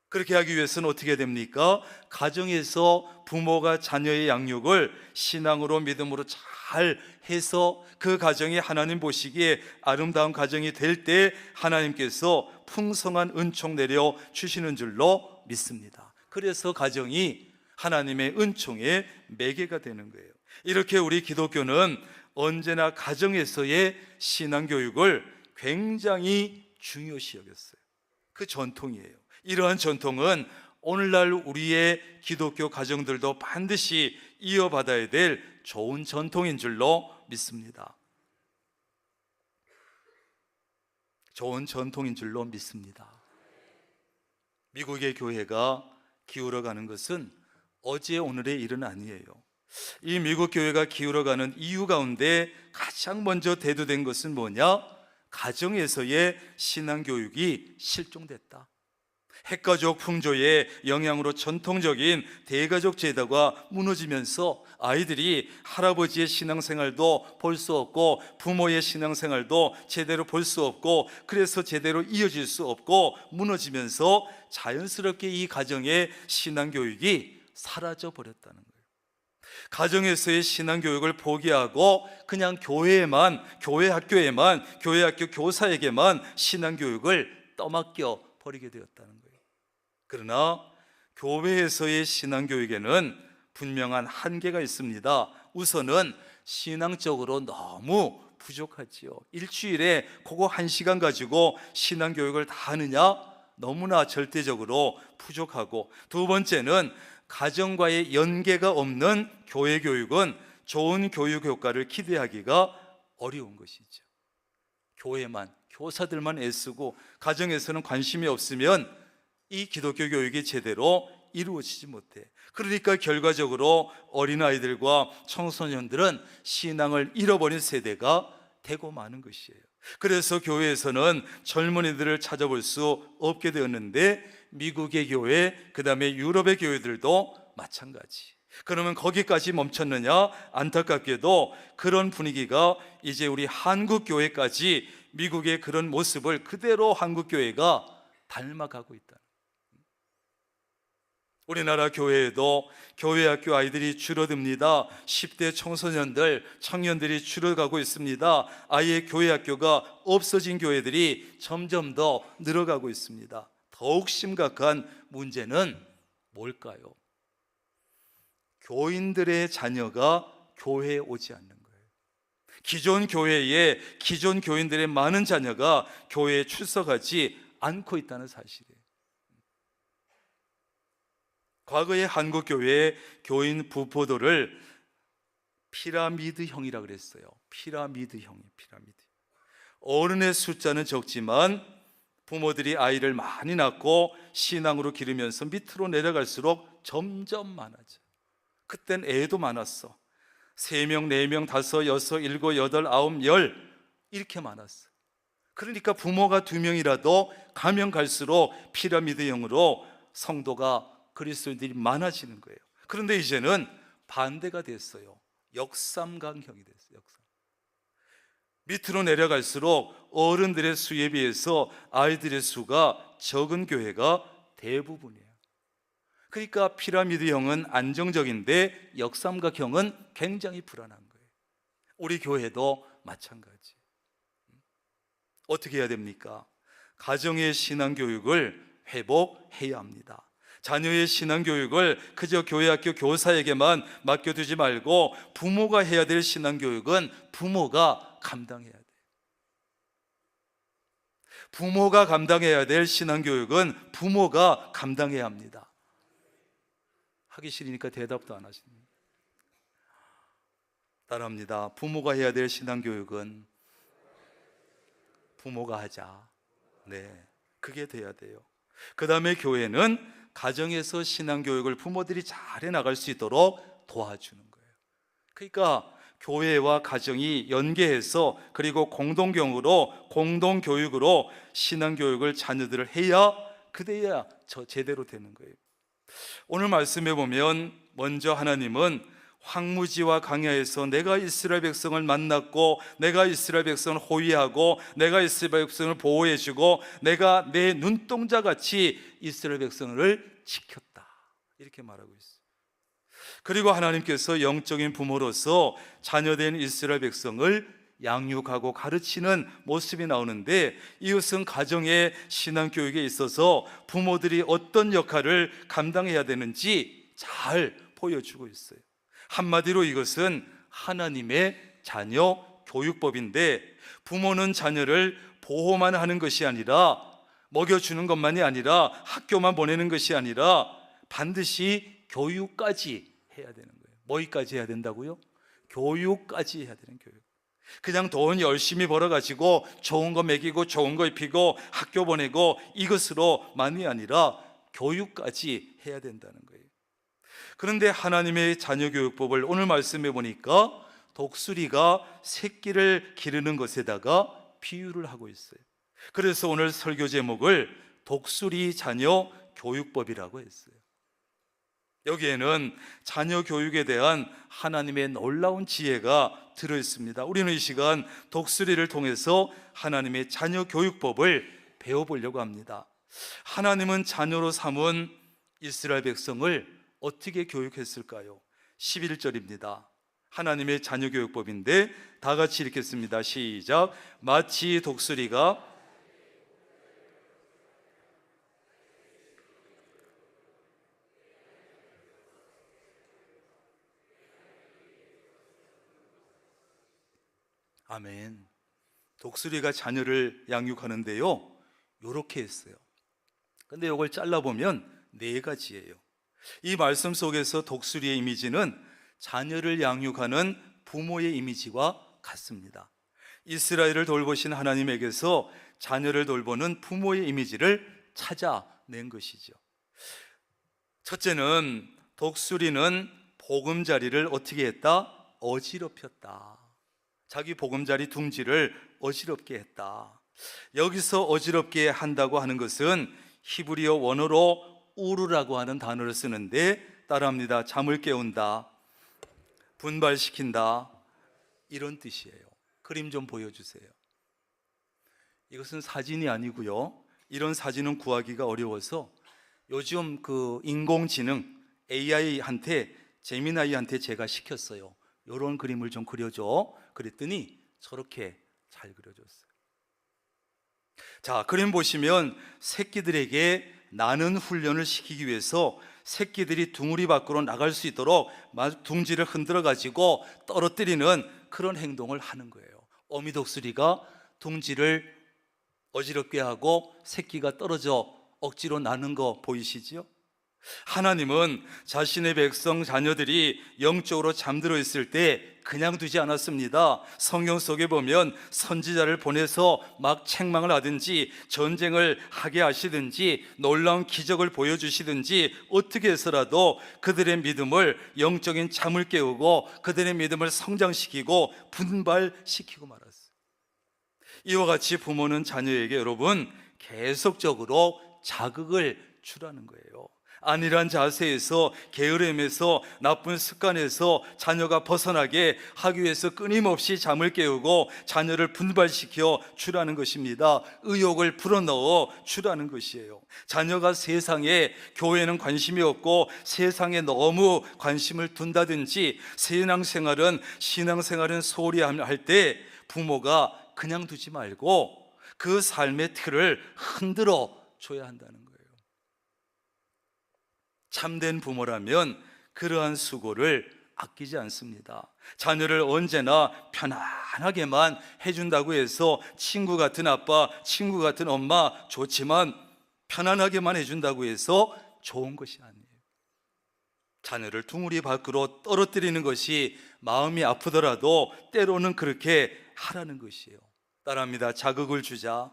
그렇게 하기 위해서는 어떻게 됩니까? 가정에서 부모가 자녀의 양육을 신앙으로 믿음으로 잘 해서 그 가정이 하나님 보시기에 아름다운 가정이 될 때 하나님께서 풍성한 은총 내려 주시는 줄로 믿습니다. 그래서 가정이 하나님의 은총의 매개가 되는 거예요. 이렇게 우리 기독교는 언제나 가정에서의 신앙교육을 굉장히 중요시 여겼어요. 그 전통이에요. 이러한 전통은 오늘날 우리의 기독교 가정들도 반드시 이어받아야 될 좋은 전통인 줄로 믿습니다. 좋은 전통인 줄로 믿습니다. 미국의 교회가 기울어가는 것은 어제 오늘의 일은 아니에요. 이 미국 교회가 기울어가는 이유 가운데 가장 먼저 대두된 것은 뭐냐? 가정에서의 신앙교육이 실종됐다. 핵가족 풍조의 영향으로 전통적인 대가족 제도가 무너지면서 아이들이 할아버지의 신앙생활도 볼 수 없고 부모의 신앙생활도 제대로 볼 수 없고 그래서 제대로 이어질 수 없고 무너지면서 자연스럽게 이 가정의 신앙교육이 사라져 버렸다는 거예요. 가정에서의 신앙교육을 포기하고 그냥 교회 학교 교사에게만 신앙교육을 떠맡겨 버리게 되었다는 거예요. 그러나 교회에서의 신앙교육에는 분명한 한계가 있습니다. 우선은 신앙적으로 너무 부족하지요. 일주일에 그거 1시간 가지고 신앙교육을 다 하느냐? 너무나 절대적으로 부족하고, 두 번째는 가정과의 연계가 없는 교회 교육은 좋은 교육 효과를 기대하기가 어려운 것이죠. 교회만, 교사들만 애쓰고 가정에서는 관심이 없으면 이 기독교 교육이 제대로 이루어지지 못해. 그러니까 결과적으로 어린아이들과 청소년들은 신앙을 잃어버린 세대가 되고 마는 것이에요. 그래서 교회에서는 젊은이들을 찾아볼 수 없게 되었는데 미국의 교회, 그 다음에 유럽의 교회들도 마찬가지. 그러면 거기까지 멈췄느냐? 안타깝게도 그런 분위기가 이제 우리 한국 교회까지 미국의 그런 모습을 그대로 한국 교회가 닮아가고 있다. 우리나라 교회에도 교회학교 아이들이 줄어듭니다. 10대 청소년들, 청년들이 줄어가고 있습니다. 아예 교회학교가 없어진 교회들이 점점 더 늘어가고 있습니다. 더욱 심각한 문제는 뭘까요? 교인들의 자녀가 교회에 오지 않는 거예요. 기존 교인들의 많은 자녀가 교회에 출석하지 않고 있다는 사실이에요. 과거의 한국 교회의 교인 부포도를 피라미드형이라고 그랬어요. 피라미드. 어른의 숫자는 적지만 부모들이 아이를 많이 낳고 신앙으로 기르면서 밑으로 내려갈수록 점점 많아져. 그땐 애도 많았어. 3명, 4명, 5, 6, 7, 8, 9, 10 이렇게 많았어. 그러니까 부모가 2명이라도 가면 갈수록 피라미드형으로 성도가, 그리스도인들이 많아지는 거예요. 그런데 이제는 반대가 됐어요. 역삼각형이 됐어요. 밑으로 내려갈수록 어른들의 수에 비해서 아이들의 수가 적은 교회가 대부분이에요. 그러니까 피라미드형은 안정적인데 역삼각형은 굉장히 불안한 거예요. 우리 교회도 마찬가지. 어떻게 해야 됩니까? 가정의 신앙교육을 회복해야 합니다. 자녀의 신앙교육을 그저 교회학교 교사에게만 맡겨두지 말고 부모가 해야 될 신앙교육은 부모가 감당해야 돼요. 부모가 감당해야 될 신앙교육은 부모가 감당해야 합니다. 하기 싫으니까 대답도 안 하십니다. 따라합니다. 부모가 해야 될 신앙교육은 부모가 하자. 네, 그게 돼야 돼요. 그 다음에 교회는 가정에서 신앙교육을 부모들이 잘 해나갈 수 있도록 도와주는 거예요. 그러니까 교회와 가정이 연계해서 그리고 공동교육으로 신앙교육을 자녀들을 해야 그래야 제대로 되는 거예요. 오늘 말씀해 보면 먼저 하나님은 황무지와 광야에서 내가 이스라엘 백성을 만났고 내가 이스라엘 백성을 호위하고 내가 이스라엘 백성을 보호해주고 내가 내 눈동자같이 이스라엘 백성을 지켰다, 이렇게 말하고 있어요. 그리고 하나님께서 영적인 부모로서 자녀된 이스라엘 백성을 양육하고 가르치는 모습이 나오는데, 이것은 가정의 신앙교육에 있어서 부모들이 어떤 역할을 감당해야 되는지 잘 보여주고 있어요. 한마디로 이것은 하나님의 자녀 교육법인데, 부모는 자녀를 보호만 하는 것이 아니라, 먹여주는 것만이 아니라, 학교만 보내는 것이 아니라 반드시 교육까지 해야 되는 거예요. 뭐기까지 해야 된다고요? 교육까지 해야 되는 교육. 그냥 돈 열심히 벌어가지고 좋은 거 먹이고 좋은 거 입히고 학교 보내고 이것으로만이 아니라 교육까지 해야 된다는 거예요. 그런데 하나님의 자녀교육법을 오늘 말씀해 보니까 독수리가 새끼를 기르는 것에다가 비유를 하고 있어요. 그래서 오늘 설교 제목을 독수리 자녀 교육법이라고 했어요. 여기에는 자녀 교육에 대한 하나님의 놀라운 지혜가 들어있습니다. 우리는 이 시간 독수리를 통해서 하나님의 자녀 교육법을 배워보려고 합니다. 하나님은 자녀로 삼은 이스라엘 백성을 어떻게 교육했을까요? 11절입니다. 하나님의 자녀 교육법인데 다 같이 읽겠습니다. 시작. 마치 독수리가 아멘. 독수리가 자녀를 양육하는데요, 요렇게 했어요. 근데 이걸 잘라보면 4가지예요. 이 말씀 속에서 독수리의 이미지는 자녀를 양육하는 부모의 이미지와 같습니다. 이스라엘을 돌보신 하나님에게서 자녀를 돌보는 부모의 이미지를 찾아낸 것이죠. 첫째는 독수리는 보금자리를 어떻게 했다? 어지럽혔다. 자기 보금자리 둥지를 어지럽게 했다. 여기서 어지럽게 한다고 하는 것은 히브리어 원어로 우르라고 하는 단어를 쓰는데, 따라합니다. 잠을 깨운다, 분발시킨다, 이런 뜻이에요. 그림 좀 보여주세요. 이것은 사진이 아니고요, 이런 사진은 구하기가 어려워서 요즘 그 인공지능 AI한테, 제미나이한테 제가 시켰어요. 이런 그림을 좀 그려줘. 그랬더니 저렇게 잘 그려줬어요. 자, 그림 보시면 새끼들에게 나는 훈련을 시키기 위해서 새끼들이 둥우리 밖으로 나갈 수 있도록 둥지를 흔들어 가지고 떨어뜨리는 그런 행동을 하는 거예요. 어미독수리가 둥지를 어지럽게 하고 새끼가 떨어져 억지로 나는 거 보이시죠? 하나님은 자신의 백성 자녀들이 영적으로 잠들어 있을 때 그냥 두지 않았습니다. 성경 속에 보면 선지자를 보내서 막 책망을 하든지 전쟁을 하게 하시든지 놀라운 기적을 보여주시든지 어떻게 해서라도 그들의 믿음을, 영적인 잠을 깨우고 그들의 믿음을 성장시키고 분발시키고 말았어요. 이와 같이 부모는 자녀에게 여러분 계속적으로 자극을 주라는 거예요. 안일한 자세에서, 게으름에서, 나쁜 습관에서 자녀가 벗어나게 하기 위해서 끊임없이 잠을 깨우고 자녀를 분발시켜 주라는 것입니다. 의욕을 불어넣어 주라는 것이에요. 자녀가 세상에, 교회는 관심이 없고 세상에 너무 관심을 둔다든지 신앙생활은 소홀히 할 때 부모가 그냥 두지 말고 그 삶의 틀을 흔들어 줘야 한다는 거예요. 참된 부모라면 그러한 수고를 아끼지 않습니다. 자녀를 언제나 편안하게만 해준다고 해서 친구 같은 아빠, 친구 같은 엄마 좋지만 편안하게만 해준다고 해서 좋은 것이 아니에요. 자녀를 둥우리 밖으로 떨어뜨리는 것이 마음이 아프더라도 때로는 그렇게 하라는 것이에요. 따라합니다. 자극을 주자,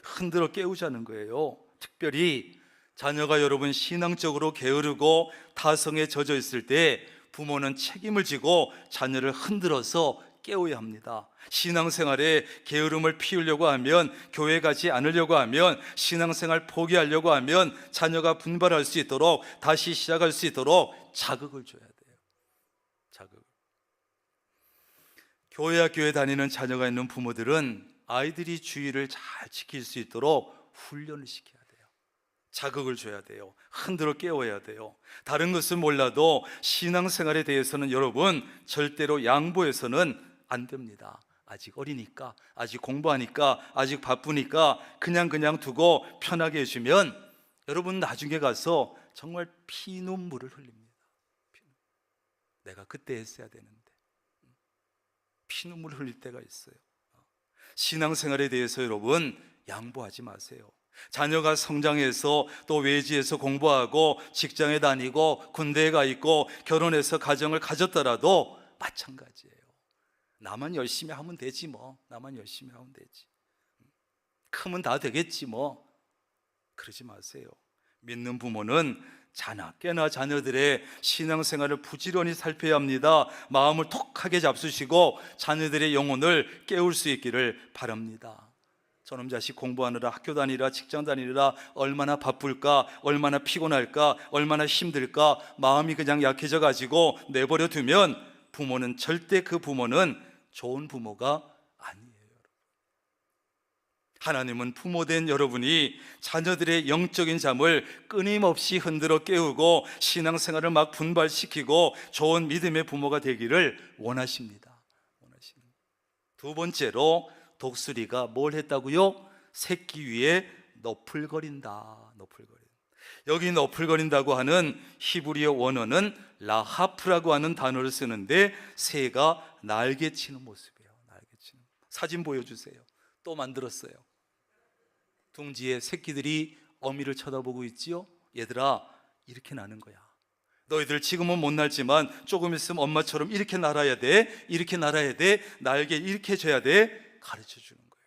흔들어 깨우자는 거예요. 특별히 자녀가 여러분 신앙적으로 게으르고 타성에 젖어 있을 때 부모는 책임을 지고 자녀를 흔들어서 깨워야 합니다. 신앙생활에 게으름을 피우려고 하면, 교회 가지 않으려고 하면, 신앙생활 포기하려고 하면 자녀가 분발할 수 있도록, 다시 시작할 수 있도록 자극을 줘야 돼요. 자극. 교회 학교에 다니는 자녀가 있는 부모들은 아이들이 주의를 잘 지킬 수 있도록 훈련을 시켜야 돼요. 자극을 줘야 돼요. 흔들어 깨워야 돼요. 다른 것은 몰라도 신앙생활에 대해서는 여러분 절대로 양보해서는 안 됩니다. 아직 어리니까, 아직 공부하니까, 아직 바쁘니까 그냥 두고 편하게 해주면 여러분 나중에 가서 정말 피눈물을 흘립니다. 내가 그때 했어야 되는데. 피눈물을 흘릴 때가 있어요. 신앙생활에 대해서 여러분 양보하지 마세요. 자녀가 성장해서 또 외지에서 공부하고 직장에 다니고 군대에 가 있고 결혼해서 가정을 가졌더라도 마찬가지예요. 나만 열심히 하면 되지 뭐. 나만 열심히 하면 되지. 크면 다 되겠지 뭐. 그러지 마세요. 믿는 부모는 자나깨나 자녀들의 신앙생활을 부지런히 살펴야 합니다. 마음을 톡하게 잡수시고 자녀들의 영혼을 깨울 수 있기를 바랍니다. 저놈 자식 공부하느라, 학교 다니라, 직장 다니느라 얼마나 바쁠까, 얼마나 피곤할까, 얼마나 힘들까, 마음이 그냥 약해져 가지고 내버려 두면 부모는 절대 그 부모는 좋은 부모가 아니에요. 하나님은 부모된 여러분이 자녀들의 영적인 잠을 끊임없이 흔들어 깨우고 신앙생활을 막 분발시키고 좋은 믿음의 부모가 되기를 원하십니다. 두 번째로 독수리가 뭘 했다고요? 새끼 위에 너풀거린다. 여기 너풀거린다고 하는 히브리어 원어는 라하프라고 하는 단어를 쓰는데 새가 날개치는 모습이에요. 날개치는. 사진 보여주세요. 또 만들었어요. 둥지에 새끼들이 어미를 쳐다보고 있지요. 얘들아, 이렇게 나는 거야. 너희들 지금은 못 날지만 조금 있으면 엄마처럼 이렇게 날아야 돼. 이렇게 날아야 돼. 날개 이렇게 줘야 돼. 가르쳐 주는 거예요.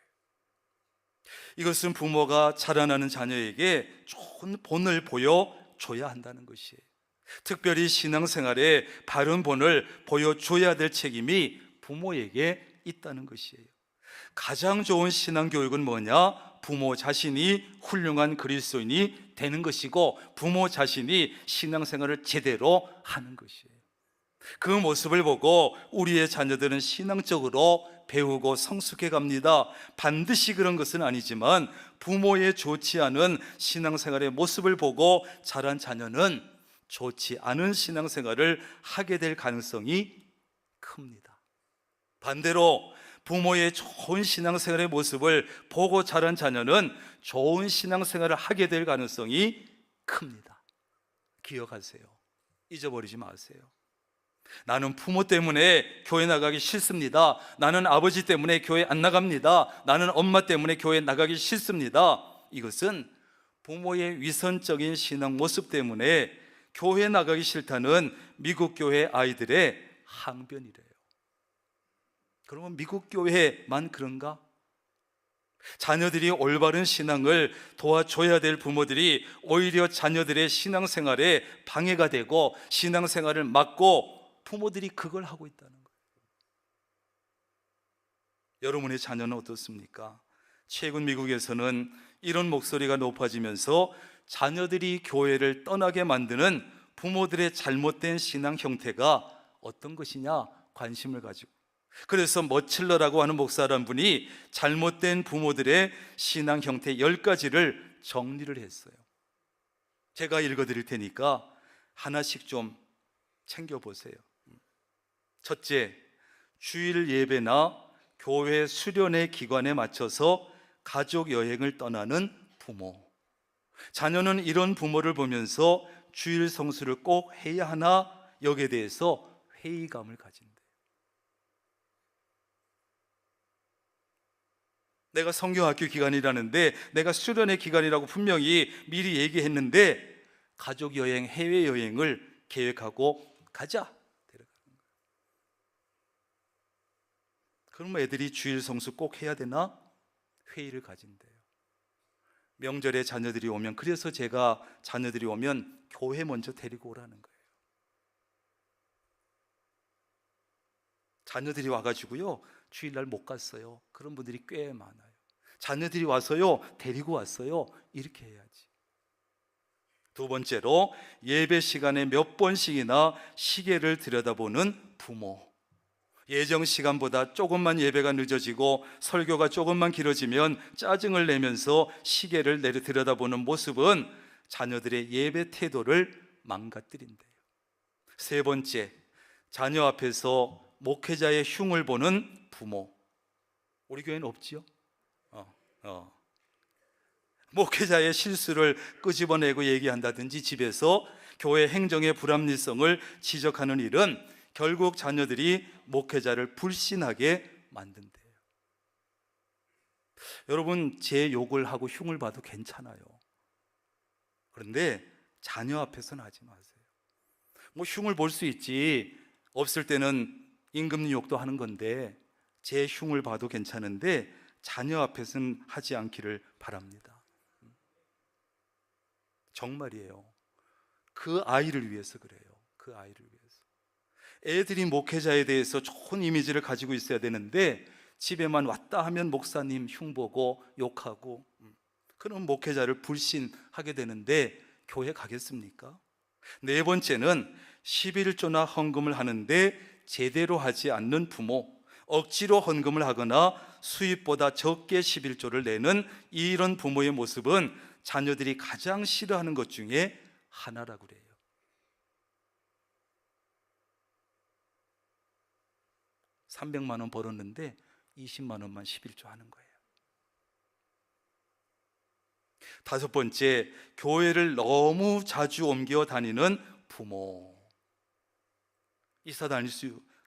이것은 부모가 자라나는 자녀에게 좋은 본을 보여줘야 한다는 것이에요. 특별히 신앙생활에 바른 본을 보여줘야 될 책임이 부모에게 있다는 것이에요. 가장 좋은 신앙교육은 뭐냐? 부모 자신이 훌륭한 그리스도인이 되는 것이고 부모 자신이 신앙생활을 제대로 하는 것이에요. 그 모습을 보고 우리의 자녀들은 신앙적으로 배우고 성숙해 갑니다. 반드시 그런 것은 아니지만 부모의 좋지 않은 신앙생활의 모습을 보고 자란 자녀는 좋지 않은 신앙생활을 하게 될 가능성이 큽니다. 반대로 부모의 좋은 신앙생활의 모습을 보고 자란 자녀는 좋은 신앙생활을 하게 될 가능성이 큽니다. 기억하세요. 잊어버리지 마세요. 나는 부모 때문에 교회 나가기 싫습니다. 나는 아버지 때문에 교회 안 나갑니다. 나는 엄마 때문에 교회 나가기 싫습니다. 이것은 부모의 위선적인 신앙 모습 때문에 교회 나가기 싫다는 미국 교회 아이들의 항변이래요. 그러면 미국 교회만 그런가? 자녀들이 올바른 신앙을 도와줘야 될 부모들이 오히려 자녀들의 신앙생활에 방해가 되고 신앙생활을 막고 부모들이 그걸 하고 있다는 거예요. 여러분의 자녀는 어떻습니까? 최근 미국에서는 이런 목소리가 높아지면서 자녀들이 교회를 떠나게 만드는 부모들의 잘못된 신앙 형태가 어떤 것이냐 관심을 가지고, 그래서 머칠러라고 하는 목사란 분이 잘못된 부모들의 신앙 형태 10가지를 정리를 했어요. 제가 읽어드릴 테니까 하나씩 좀 챙겨보세요. 첫째, 주일 예배나 교회 수련회 기관에 맞춰서 가족 여행을 떠나는 부모. 자녀는 이런 부모를 보면서 주일 성수를 꼭 해야 하나 여기에 대해서 회의감을 가진대요. 내가 성경학교 기간이라는데, 내가 수련회 기간이라고 분명히 미리 얘기했는데 가족 여행, 해외 여행을 계획하고 가자. 그럼 애들이 주일 성수 꼭 해야 되나? 회의를 가진대요. 명절에 자녀들이 오면, 그래서 제가 자녀들이 오면 교회 먼저 데리고 오라는 거예요. 자녀들이 와가지고요, 주일날 못 갔어요. 그런 분들이 꽤 많아요. 자녀들이 와서요, 데리고 왔어요. 이렇게 해야지. 두 번째로, 예배 시간에 몇 번씩이나 시계를 들여다보는 부모. 예정 시간보다 조금만 예배가 늦어지고 설교가 조금만 길어지면 짜증을 내면서 시계를 들여다보는 모습은 자녀들의 예배 태도를 망가뜨린대요. 세 번째, 자녀 앞에서 목회자의 흉을 보는 부모. 우리 교회는 없지요? 목회자의 실수를 끄집어내고 얘기한다든지 집에서 교회 행정의 불합리성을 지적하는 일은 결국 자녀들이 목회자를 불신하게 만든대요. 여러분, 제 욕을 하고 흉을 봐도 괜찮아요. 그런데 자녀 앞에서는 하지 마세요. 뭐 흉을 볼 수 있지, 없을 때는 임금님 욕도 하는 건데 제 흉을 봐도 괜찮은데 자녀 앞에서는 하지 않기를 바랍니다. 정말이에요. 그 아이를 위해서 그래요. 그 아이를 위해서. 애들이 목회자에 대해서 좋은 이미지를 가지고 있어야 되는데 집에만 왔다 하면 목사님 흉보고 욕하고, 그런 목회자를 불신하게 되는데 교회 가겠습니까? 네 번째는 11조나 헌금을 하는데 제대로 하지 않는 부모, 억지로 헌금을 하거나 수입보다 적게 11조를 내는 이런 부모의 모습은 자녀들이 가장 싫어하는 것 중에 하나라고 그래요. $300만 원 벌었는데 20만 원만 11조 하는 거예요. 다섯 번째, 교회를 너무 자주 옮겨 다니는 부모.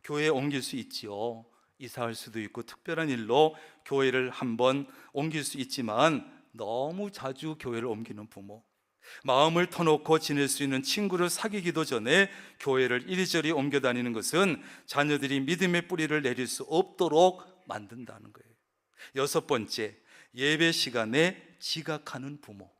교회에 옮길 수 있지요. 이사할 수도 있고 특별한 일로 교회를 한번 옮길 수 있지만 너무 자주 교회를 옮기는 부모, 마음을 터놓고 지낼 수 있는 친구를 사귀기도 전에 교회를 이리저리 옮겨 다니는 것은 자녀들이 믿음의 뿌리를 내릴 수 없도록 만든다는 거예요. 여섯 번째, 예배 시간에 지각하는 부모.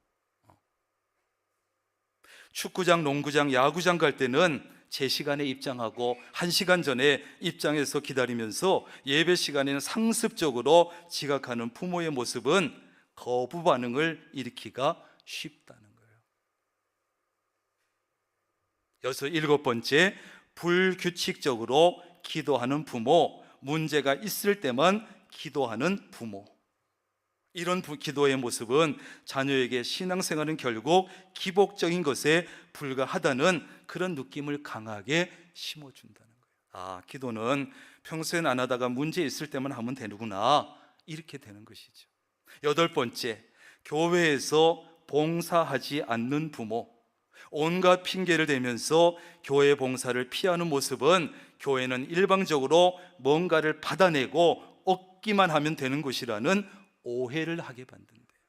축구장, 농구장, 야구장 갈 때는 제 시간에 입장하고 1시간 전에 입장해서 기다리면서 예배 시간에는 상습적으로 지각하는 부모의 모습은 거부 반응을 일으키기가 쉽다는 거예요. 일곱 번째, 불규칙적으로 기도하는 부모, 문제가 있을 때만 기도하는 부모. 이런 기도의 모습은 자녀에게 신앙생활은 결국 기복적인 것에 불과하다는 그런 느낌을 강하게 심어준다는 거예요. 기도는 평소엔 안 하다가 문제 있을 때만 하면 되는구나, 이렇게 되는 것이죠. 여덟 번째, 교회에서 봉사하지 않는 부모. 온갖 핑계를 대면서 교회 봉사를 피하는 모습은 교회는 일방적으로 뭔가를 받아내고 얻기만 하면 되는 곳이라는 오해를 하게 만든대요.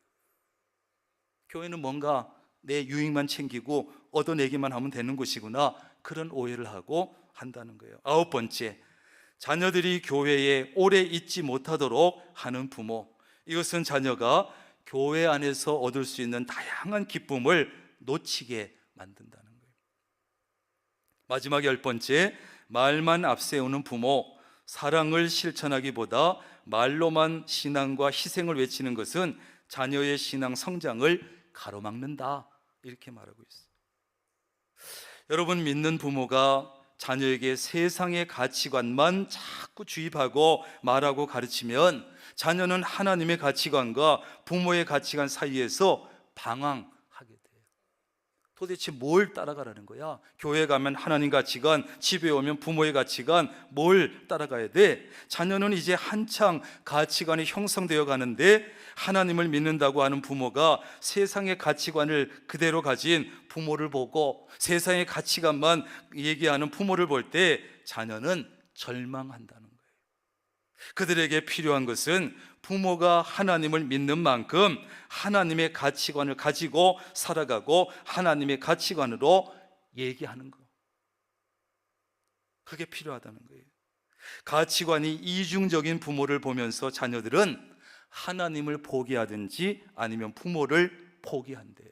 교회는 뭔가 내 유익만 챙기고 얻어내기만 하면 되는 곳이구나, 그런 오해를 하고 한다는 거예요. 아홉 번째, 자녀들이 교회에 오래 있지 못하도록 하는 부모. 이것은 자녀가 교회 안에서 얻을 수 있는 다양한 기쁨을 놓치게 만든다는 거예요. 마지막 열 번째, 말만 앞세우는 부모. 사랑을 실천하기보다 말로만 신앙과 희생을 외치는 것은 자녀의 신앙 성장을 가로막는다, 이렇게 말하고 있어요. 여러분, 믿는 부모가 자녀에게 세상의 가치관만 자꾸 주입하고 말하고 가르치면 자녀는 하나님의 가치관과 부모의 가치관 사이에서 방황하게 돼요. 도대체 뭘 따라가라는 거야? 교회 가면 하나님 가치관, 집에 오면 부모의 가치관, 뭘 따라가야 돼? 자녀는 이제 한창 가치관이 형성되어 가는데 하나님을 믿는다고 하는 부모가 세상의 가치관을 그대로 가진 부모를 보고 세상의 가치관만 얘기하는 부모를 볼 때 자녀는 절망한다는 거예요. 그들에게 필요한 것은 부모가 하나님을 믿는 만큼 하나님의 가치관을 가지고 살아가고 하나님의 가치관으로 얘기하는 거. 그게 필요하다는 거예요. 가치관이 이중적인 부모를 보면서 자녀들은 하나님을 포기하든지 아니면 부모를 포기한대요.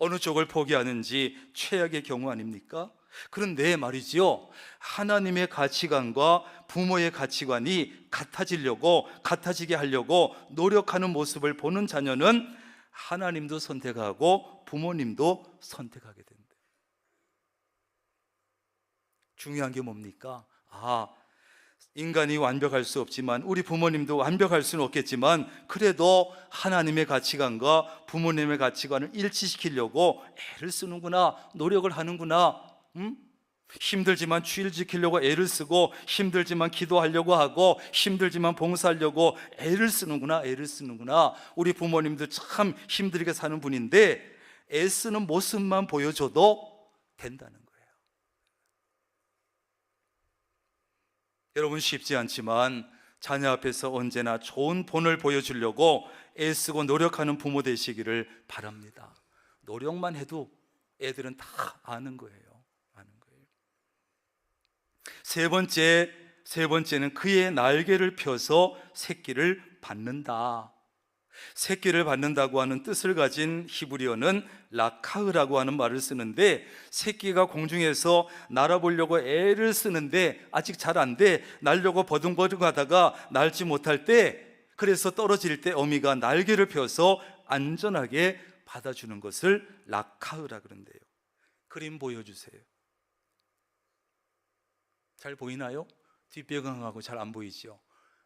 어느 쪽을 포기하는지 최악의 경우 아닙니까? 그런데 말이지요, 하나님의 가치관과 부모의 가치관이 같아지게 하려고 노력하는 모습을 보는 자녀는 하나님도 선택하고 부모님도 선택하게 된다. 중요한 게 뭡니까? 인간이 완벽할 수 없지만, 우리 부모님도 완벽할 수는 없겠지만, 그래도 하나님의 가치관과 부모님의 가치관을 일치시키려고 애를 쓰는구나, 노력을 하는구나. 힘들지만 주일 지키려고 애를 쓰고, 힘들지만 기도하려고 하고, 힘들지만 봉사하려고 애를 쓰는구나. 우리 부모님도 참 힘들게 사는 분인데 애쓰는 모습만 보여줘도 된다는 거예요. 여러분, 쉽지 않지만 자녀 앞에서 언제나 좋은 본을 보여주려고 애쓰고 노력하는 부모 되시기를 바랍니다. 노력만 해도 애들은 다 아는 거예요. 세 번째는 그의 날개를 펴서 새끼를 받는다. 새끼를 받는다고 하는 뜻을 가진 히브리어는 라카흐라고 하는 말을 쓰는데, 새끼가 공중에서 날아보려고 애를 쓰는데 아직 잘 안 돼, 날려고 버둥버둥하다가 날지 못할 때, 그래서 떨어질 때 어미가 날개를 펴서 안전하게 받아주는 것을 라카흐라 그런대요. 그림 보여주세요. 잘 보이나요? 뒷배경하고 잘 안 보이죠?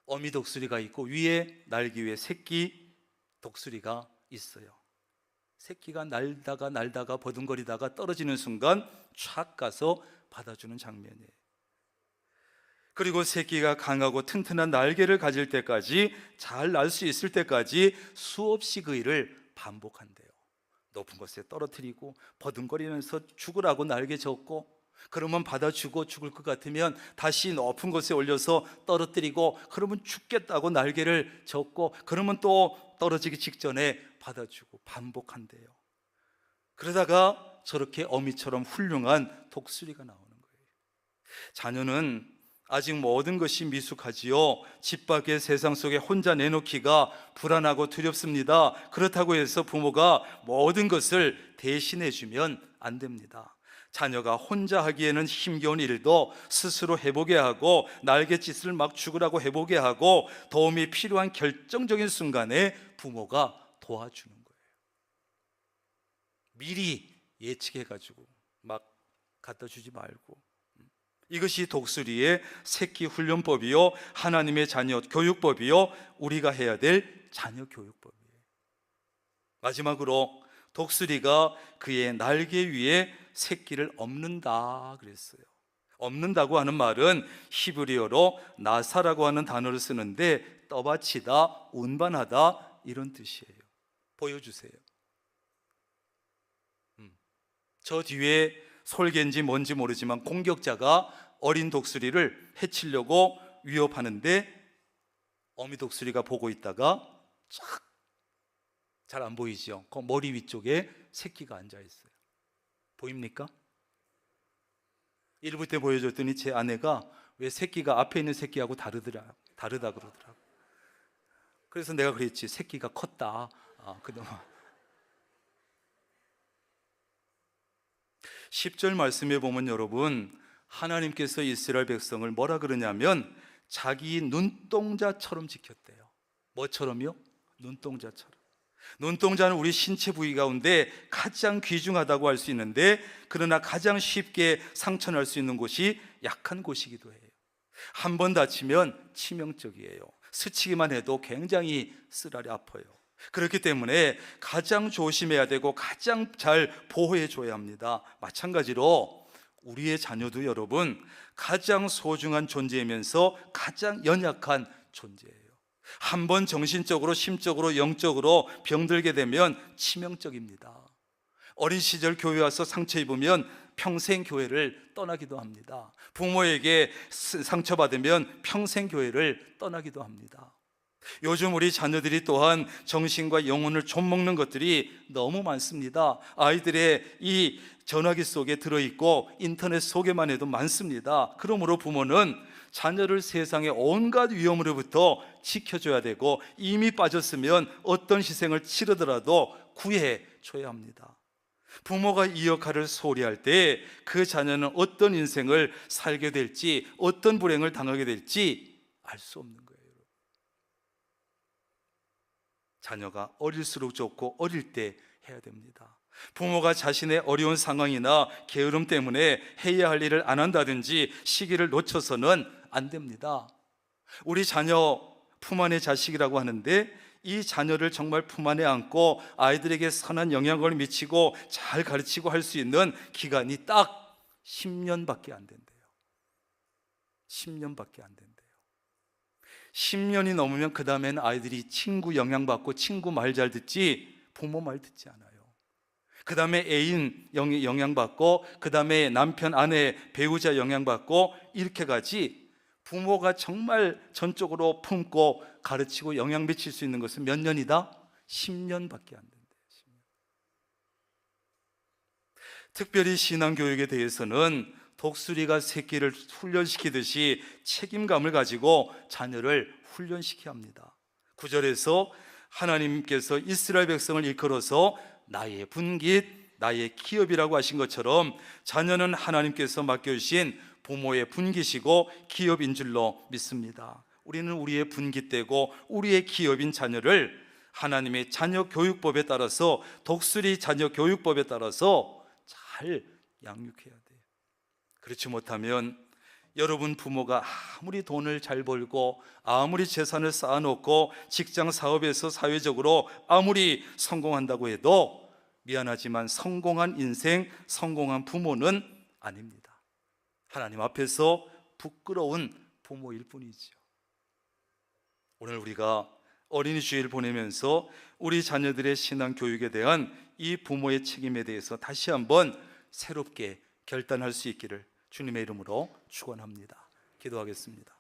어미 독수리가 있고 위에 날개 위에 새끼 독수리가 있어요. 새끼가 날다가 버둥거리다가 떨어지는 순간 촥 가서 받아주는 장면이에요. 그리고 새끼가 강하고 튼튼한 날개를 가질 때까지, 잘 날 수 있을 때까지 수없이 그 일을 반복한대요. 높은 곳에 떨어뜨리고 버둥거리면서 죽으라고 날개 젓고, 그러면 받아주고 죽을 것 같으면 다시 높은 곳에 올려서 떨어뜨리고, 그러면 죽겠다고 날개를 젓고, 그러면 또 떨어지기 직전에 받아주고 반복한대요. 그러다가 저렇게 어미처럼 훌륭한 독수리가 나오는 거예요. 자녀는 아직 모든 것이 미숙하지요. 집 밖의 세상 속에 혼자 내놓기가 불안하고 두렵습니다. 그렇다고 해서 부모가 모든 것을 대신해 주면 안 됩니다. 자녀가 혼자 하기에는 힘겨운 일도 스스로 해보게 하고, 날갯짓을 막 죽으라고 해보게 하고, 도움이 필요한 결정적인 순간에 부모가 도와주는 거예요. 미리 예측해가지고 막 갖다 주지 말고. 이것이 독수리의 새끼 훈련법이요, 하나님의 자녀 교육법이요, 우리가 해야 될 자녀 교육법이에요. 마지막으로 독수리가 그의 날개 위에 새끼를 엎는다 그랬어요. 엎는다고 하는 말은 히브리어로 나사라고 하는 단어를 쓰는데, 떠받치다, 운반하다 이런 뜻이에요. 보여주세요. 저 뒤에 솔개인지 뭔지 모르지만 공격자가 어린 독수리를 해치려고 위협하는데, 어미 독수리가 보고 있다가 잘 안 보이죠? 그 머리 위쪽에 새끼가 앉아 있어요. 보입니까? 일부 때 보여줬더니 제 아내가 왜 새끼가 앞에 있는 새끼하고 다르다 그러더라고. 그래서 내가 그랬지, 새끼가 컸다. 그동안 10절 말씀에 보면 여러분, 하나님께서 이스라엘 백성을 뭐라 그러냐면 자기 눈동자처럼 지켰대요. 뭐처럼요? 눈동자처럼. 눈동자는 우리 신체 부위 가운데 가장 귀중하다고 할 수 있는데, 그러나 가장 쉽게 상처날 수 있는 곳이 약한 곳이기도 해요. 한 번 다치면 치명적이에요. 스치기만 해도 굉장히 쓰라리 아파요. 그렇기 때문에 가장 조심해야 되고 가장 잘 보호해 줘야 합니다. 마찬가지로 우리의 자녀도 여러분 가장 소중한 존재이면서 가장 연약한 존재예요. 한번 정신적으로, 심적으로, 영적으로 병들게 되면 치명적입니다. 어린 시절 교회 와서 상처 입으면 평생 교회를 떠나기도 합니다. 부모에게 상처받으면 평생 교회를 떠나기도 합니다. 요즘 우리 자녀들이 또한 정신과 영혼을 좀먹는 것들이 너무 많습니다. 아이들의 이 전화기 속에 들어있고 인터넷 속에만 해도 많습니다. 그러므로 부모는 자녀를 세상의 온갖 위험으로부터 지켜줘야 되고, 이미 빠졌으면 어떤 희생을 치르더라도 구해줘야 합니다. 부모가 이 역할을 소홀히 할 때 그 자녀는 어떤 인생을 살게 될지, 어떤 불행을 당하게 될지 알 수 없는 거예요. 자녀가 어릴수록 좋고 어릴 때 해야 됩니다. 부모가 자신의 어려운 상황이나 게으름 때문에 해야 할 일을 안 한다든지 시기를 놓쳐서는 안 됩니다. 우리 자녀 품 안의 자식이라고 하는데, 이 자녀를 정말 품 안에 안고 아이들에게 선한 영향을 미치고 잘 가르치고 할 수 있는 기간이 딱 10년밖에 안 된대요. 10년밖에 안 된대요. 10년이 넘으면 그 다음에는 아이들이 친구 영향받고 친구 말 잘 듣지 부모 말 듣지 않아요. 그 다음에 애인 영향받고, 그 다음에 남편, 아내, 배우자 영향받고, 이렇게 가지. 부모가 정말 전적으로 품고 가르치고 영향 미칠 수 있는 것은 몇 년이다? 10년밖에 안 된대요. 10년. 특별히 신앙교육에 대해서는 독수리가 새끼를 훈련시키듯이 책임감을 가지고 자녀를 훈련시켜야 합니다. 9절에서 하나님께서 이스라엘 백성을 일컬어서 나의 분깃, 나의 기업이라고 하신 것처럼 자녀는 하나님께서 맡겨주신 부모의 분깃이고 기업인 줄로 믿습니다. 우리는 우리의 분깃되고 우리의 기업인 자녀를 하나님의 자녀 교육법에 따라서, 독수리 자녀 교육법에 따라서 잘 양육해야 돼요. 그렇지 못하면 여러분 부모가 아무리 돈을 잘 벌고 아무리 재산을 쌓아놓고 직장 사업에서 사회적으로 아무리 성공한다고 해도 미안하지만 성공한 인생, 성공한 부모는 아닙니다. 하나님 앞에서 부끄러운 부모일 뿐이죠. 오늘 우리가 어린이 주일을 보내면서 우리 자녀들의 신앙 교육에 대한 이 부모의 책임에 대해서 다시 한번 새롭게 결단할 수 있기를 주님의 이름으로 축원합니다. 기도하겠습니다.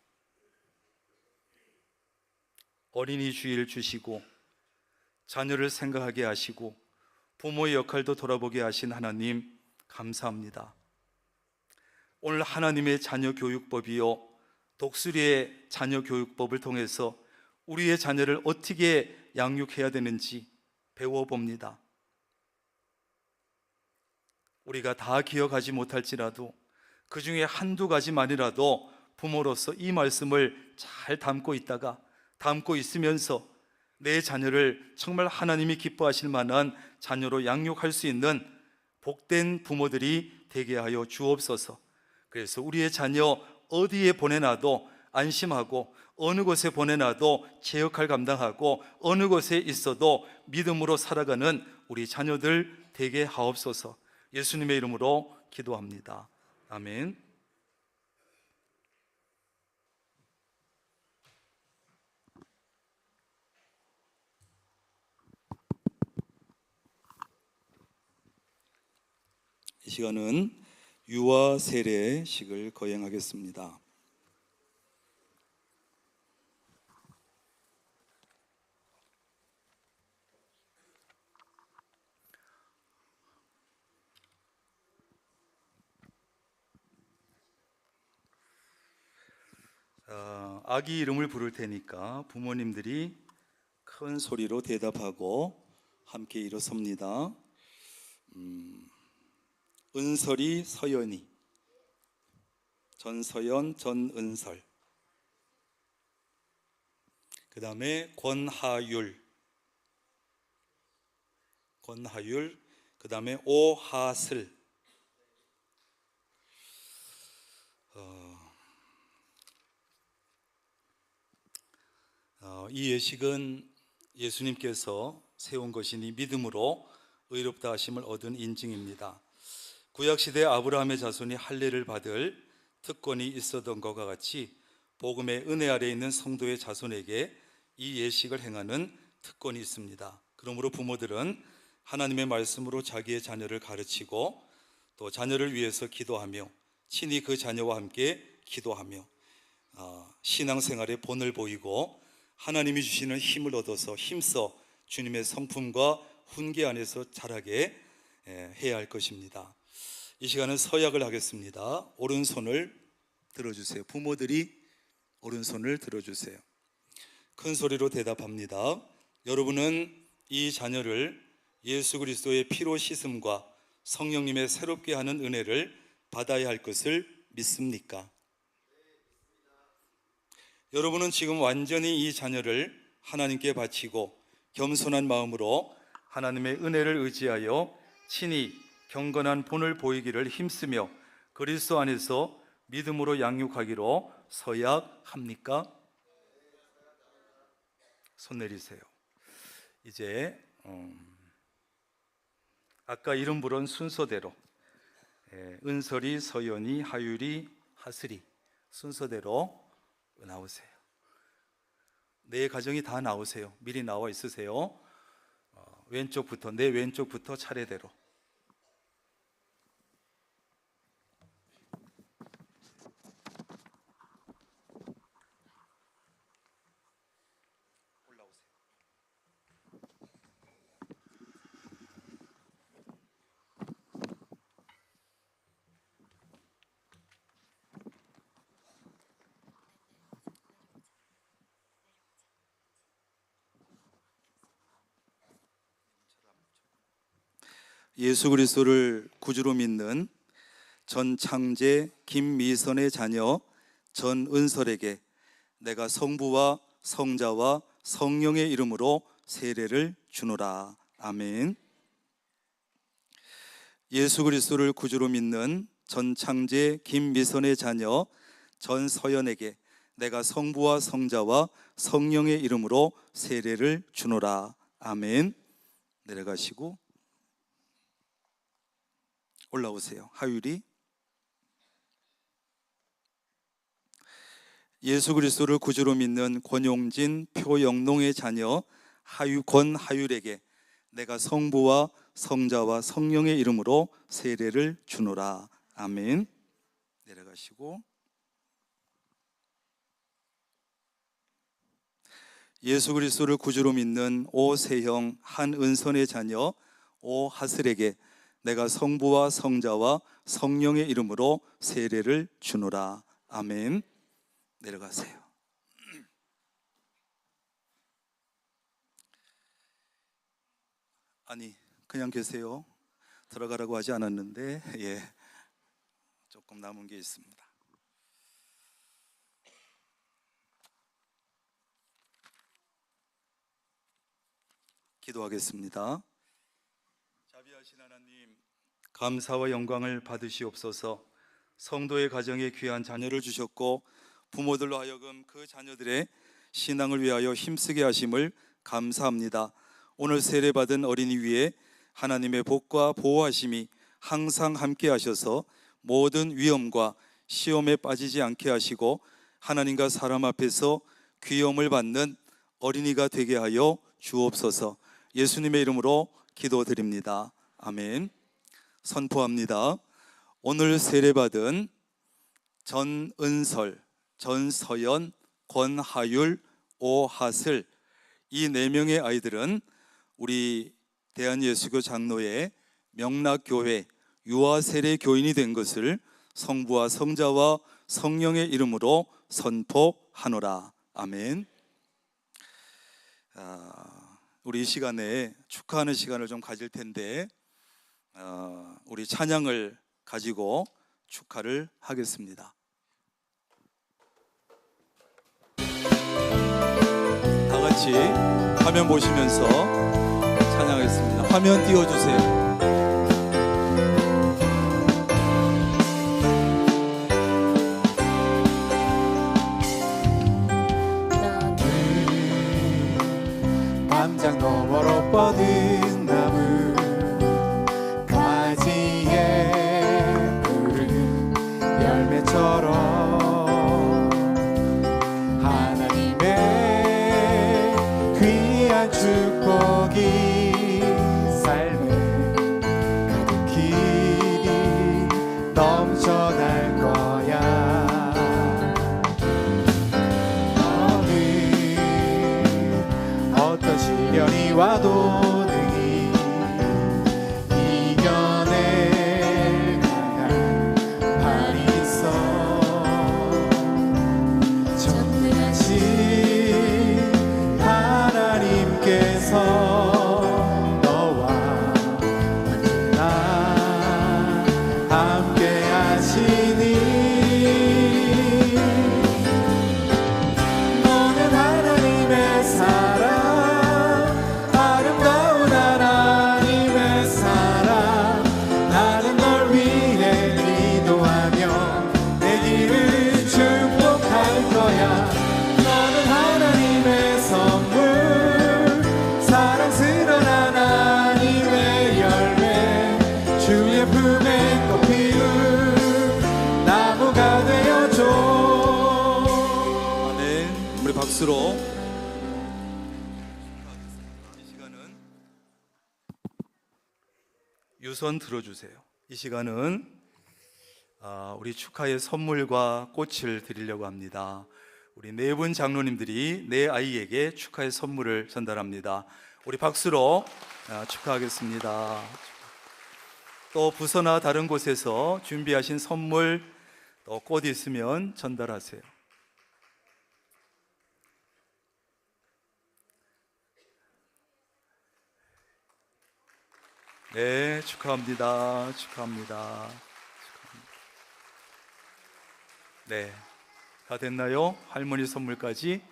어린이 주일 주시고 자녀를 생각하게 하시고 부모의 역할도 돌아보게 하신 하나님 감사합니다. 오늘 하나님의 자녀 교육법이요, 독수리의 자녀 교육법을 통해서 우리의 자녀를 어떻게 양육해야 되는지 배워봅니다. 우리가 다 기억하지 못할지라도 그 중에 한두 가지만이라도 부모로서 이 말씀을 잘 담고 있다가, 담고 있으면서 내 자녀를 정말 하나님이 기뻐하실 만한 자녀로 양육할 수 있는 복된 부모들이 되게 하여 주옵소서. 그래서 우리의 자녀 어디에 보내놔도 안심하고, 어느 곳에 보내놔도 제 역할 감당하고, 어느 곳에 있어도 믿음으로 살아가는 우리 자녀들 되게 하옵소서. 예수님의 이름으로 기도합니다. 아멘. 이 시간은 유아 세례식을 거행하겠습니다. 아기 이름을 부를 테니까 부모님들이 큰 소리로 대답하고 함께 일어섭니다. 은설이, 서연이, 전서연, 전은설, 그 다음에 권하율, 그 다음에 오하슬. 이 예식은 예수님께서 세운 것이니 믿음으로 의롭다 하심을 얻은 인증입니다. 구약시대 아브라함의 자손이 할례를 받을 특권이 있었던 것과 같이 복음의 은혜 아래에 있는 성도의 자손에게 이 예식을 행하는 특권이 있습니다. 그러므로 부모들은 하나님의 말씀으로 자기의 자녀를 가르치고 또 자녀를 위해서 기도하며 친히 그 자녀와 함께 기도하며 신앙생활의 본을 보이고 하나님이 주시는 힘을 얻어서 힘써 주님의 성품과 훈계 안에서 자라게 해야 할 것입니다. 이 시간은 서약을 하겠습니다. 오른손을 들어주세요. 부모들이 오른손을 들어주세요. 큰 소리로 대답합니다. 여러분은 이 자녀를 예수 그리스도의 피로 씻음과 성령님의 새롭게 하는 은혜를 받아야 할 것을 믿습니까? 여러분은 지금 완전히 이 자녀를 하나님께 바치고 겸손한 마음으로 하나님의 은혜를 의지하여 친히 경건한 본을 보이기를 힘쓰며 그리스도 안에서 믿음으로 양육하기로 서약합니까? 손 내리세요. 이제 아까 이름 부른 순서대로 은설이, 서연이, 하율이, 하슬이 순서대로 나오세요. 내 가정이 다 나오세요. 미리 나와 있으세요. 왼쪽부터, 내 왼쪽부터 차례대로. 올라오세요. 예수 그리스도를 구주로 믿는 전창재 김미선의 자녀 전은설에게 내가 성부와 성자와 성령의 이름으로 세례를 주노라. 아멘. 예수 그리스도를 구주로 믿는 전창재 김미선의 자녀 전서연에게 내가 성부와 성자와 성령의 이름으로 세례를 주노라. 아멘. 내려가시고 올라오세요. 하율이. 예수 그리스도를 구주로 믿는 권용진 표영농의 자녀 권하율에게 내가 성부와 성자와 성령의 이름으로 세례를 주노라. 아멘. 내려가시고 예수 그리스도를 구주로 믿는 오세형 한은선의 자녀 오하슬에게 내가 성부와 성자와 성령의 이름으로 세례를 주노라. 아멘. 내려가세요. 아니, 그냥 계세요. 들어가라고 하지 않았는데 조금 남은 게 있습니다. 기도하겠습니다. 자비하신 하나님, 감사와 영광을 받으시옵소서. 성도의 가정에 귀한 자녀를 주셨고 부모들로 하여금 그 자녀들의 신앙을 위하여 힘쓰게 하심을 감사합니다. 오늘 세례받은 어린이 위에 하나님의 복과 보호하심이 항상 함께 하셔서 모든 위험과 시험에 빠지지 않게 하시고 하나님과 사람 앞에서 귀염을 받는 어린이가 되게 하여 주옵소서. 예수님의 이름으로 기도드립니다. 아멘. 선포합니다. 오늘 세례받은 전은설, 전서연, 권하율, 오하슬 이 4명의 아이들은 우리 대한예수교 장로의 명락교회 유아세례 교인이 된 것을 성부와 성자와 성령의 이름으로 선포하노라. 아멘. 우리 이 시간에 축하하는 시간을 좀 가질 텐데 우리 찬양을 가지고 축하를 하겠습니다. 다 같이 화면 보시면서 찬양하겠습니다. 화면 띄워주세요. 나는 노래처럼 하나님의 귀한 축복이 삶에 가득히 넘쳐날 거야. 너는 어떤 시련이 와도 능히 이겨낼 강한 발이 있어. 전능하신 하나님께서 너와 언제나 함께 하시니 너는 하나님의 사랑, 아름다운 하나님의 사랑. 나는 널 위해 기도하며 내 길을 축복할 거야. 너는 하나님의 선물, 사랑스러운 하나님의 열매, 주의 품에 꽃 피운 나무가 되어줘. 아멘. 우리 박수로 이 시간은 유선 들어주세요. 이 시간은 우리 축하의 선물과 꽃을 드리려고 합니다. 우리 네 분 장로님들이 내 아이에게 축하의 선물을 전달합니다. 우리 박수로 축하하겠습니다. 또 부서나 다른 곳에서 준비하신 선물, 또 꽃 있으면 전달하세요. 네, 축하합니다. 축하합니다. 네, 다 됐나요? 할머니 선물까지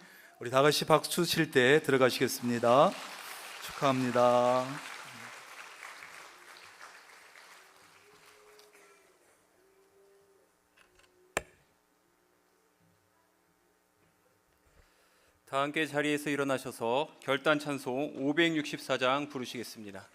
우리 다 같이 박수 칠 때 들어가시겠습니다. 축하합니다. 다 함께 자리에서 일어나셔서 결단 찬송 564장 부르시겠습니다.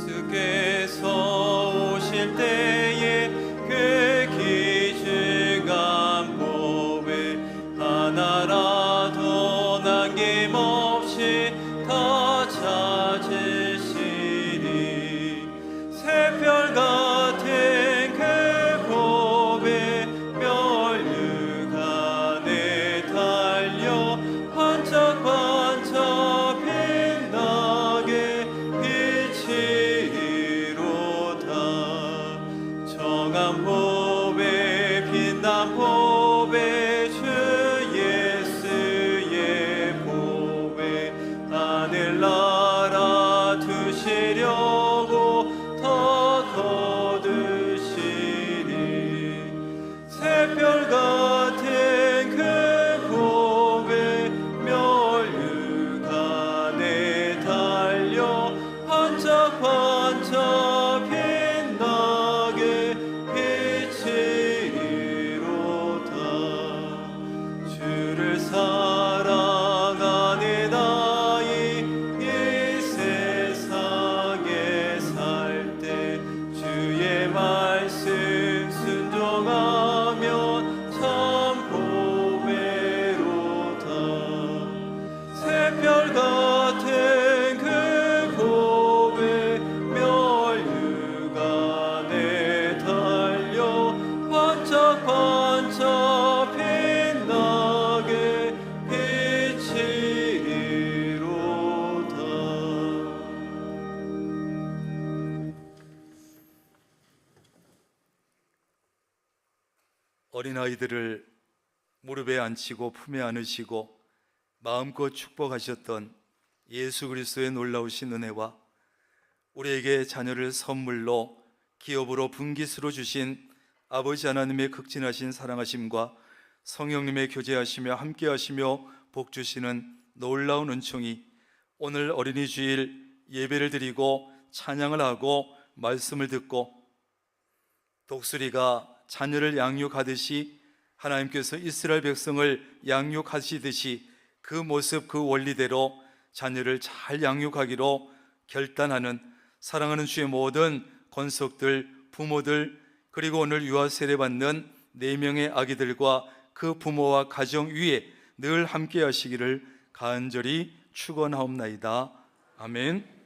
주께서 오실 때에 그 기중한 법에 하나라도 남김없이 다 찾으시리. 새별 같은 그 법에 멸류관에 달려 반짝반짝 빛나게 빛이로다. 정한 법에 빛난 법에 주 예수의 법에 하늘나라 두시려고 더 거두시리. 새별 같은 그 법에 멸류관에 달려 반짝반짝 빛나게 빛이로다. 주를 사랑하는 나이 이 세상에 살 때 주의 말씀 순종하면 참 보배로다. 새별 같은 그 법에 멸류관에 달려 반짝반짝 빛나게 빛이로다. 어린아이들을 무릎에 앉히고 품에 안으시고 마음껏 축복하셨던 예수 그리스도의 놀라우신 은혜와 우리에게 자녀를 선물로 기업으로 분깃으로 주신 아버지 하나님의 극진하신 사랑하심과 성령님의 교제하시며 함께하시며 복주시는 놀라운 은총이 오늘 어린이 주일 예배를 드리고 찬양을 하고 말씀을 듣고 독수리가 자녀를 양육하듯이 하나님께서 이스라엘 백성을 양육하시듯이 그 모습 그 원리대로 자녀를 잘 양육하기로 결단하는 사랑하는 주의 모든 권속들, 부모들, 그리고 오늘 유아 세례받는 4명의 아기들과 그 부모와 가정 위에 늘 함께 하시기를 간절히 축원하옵나이다. 아멘.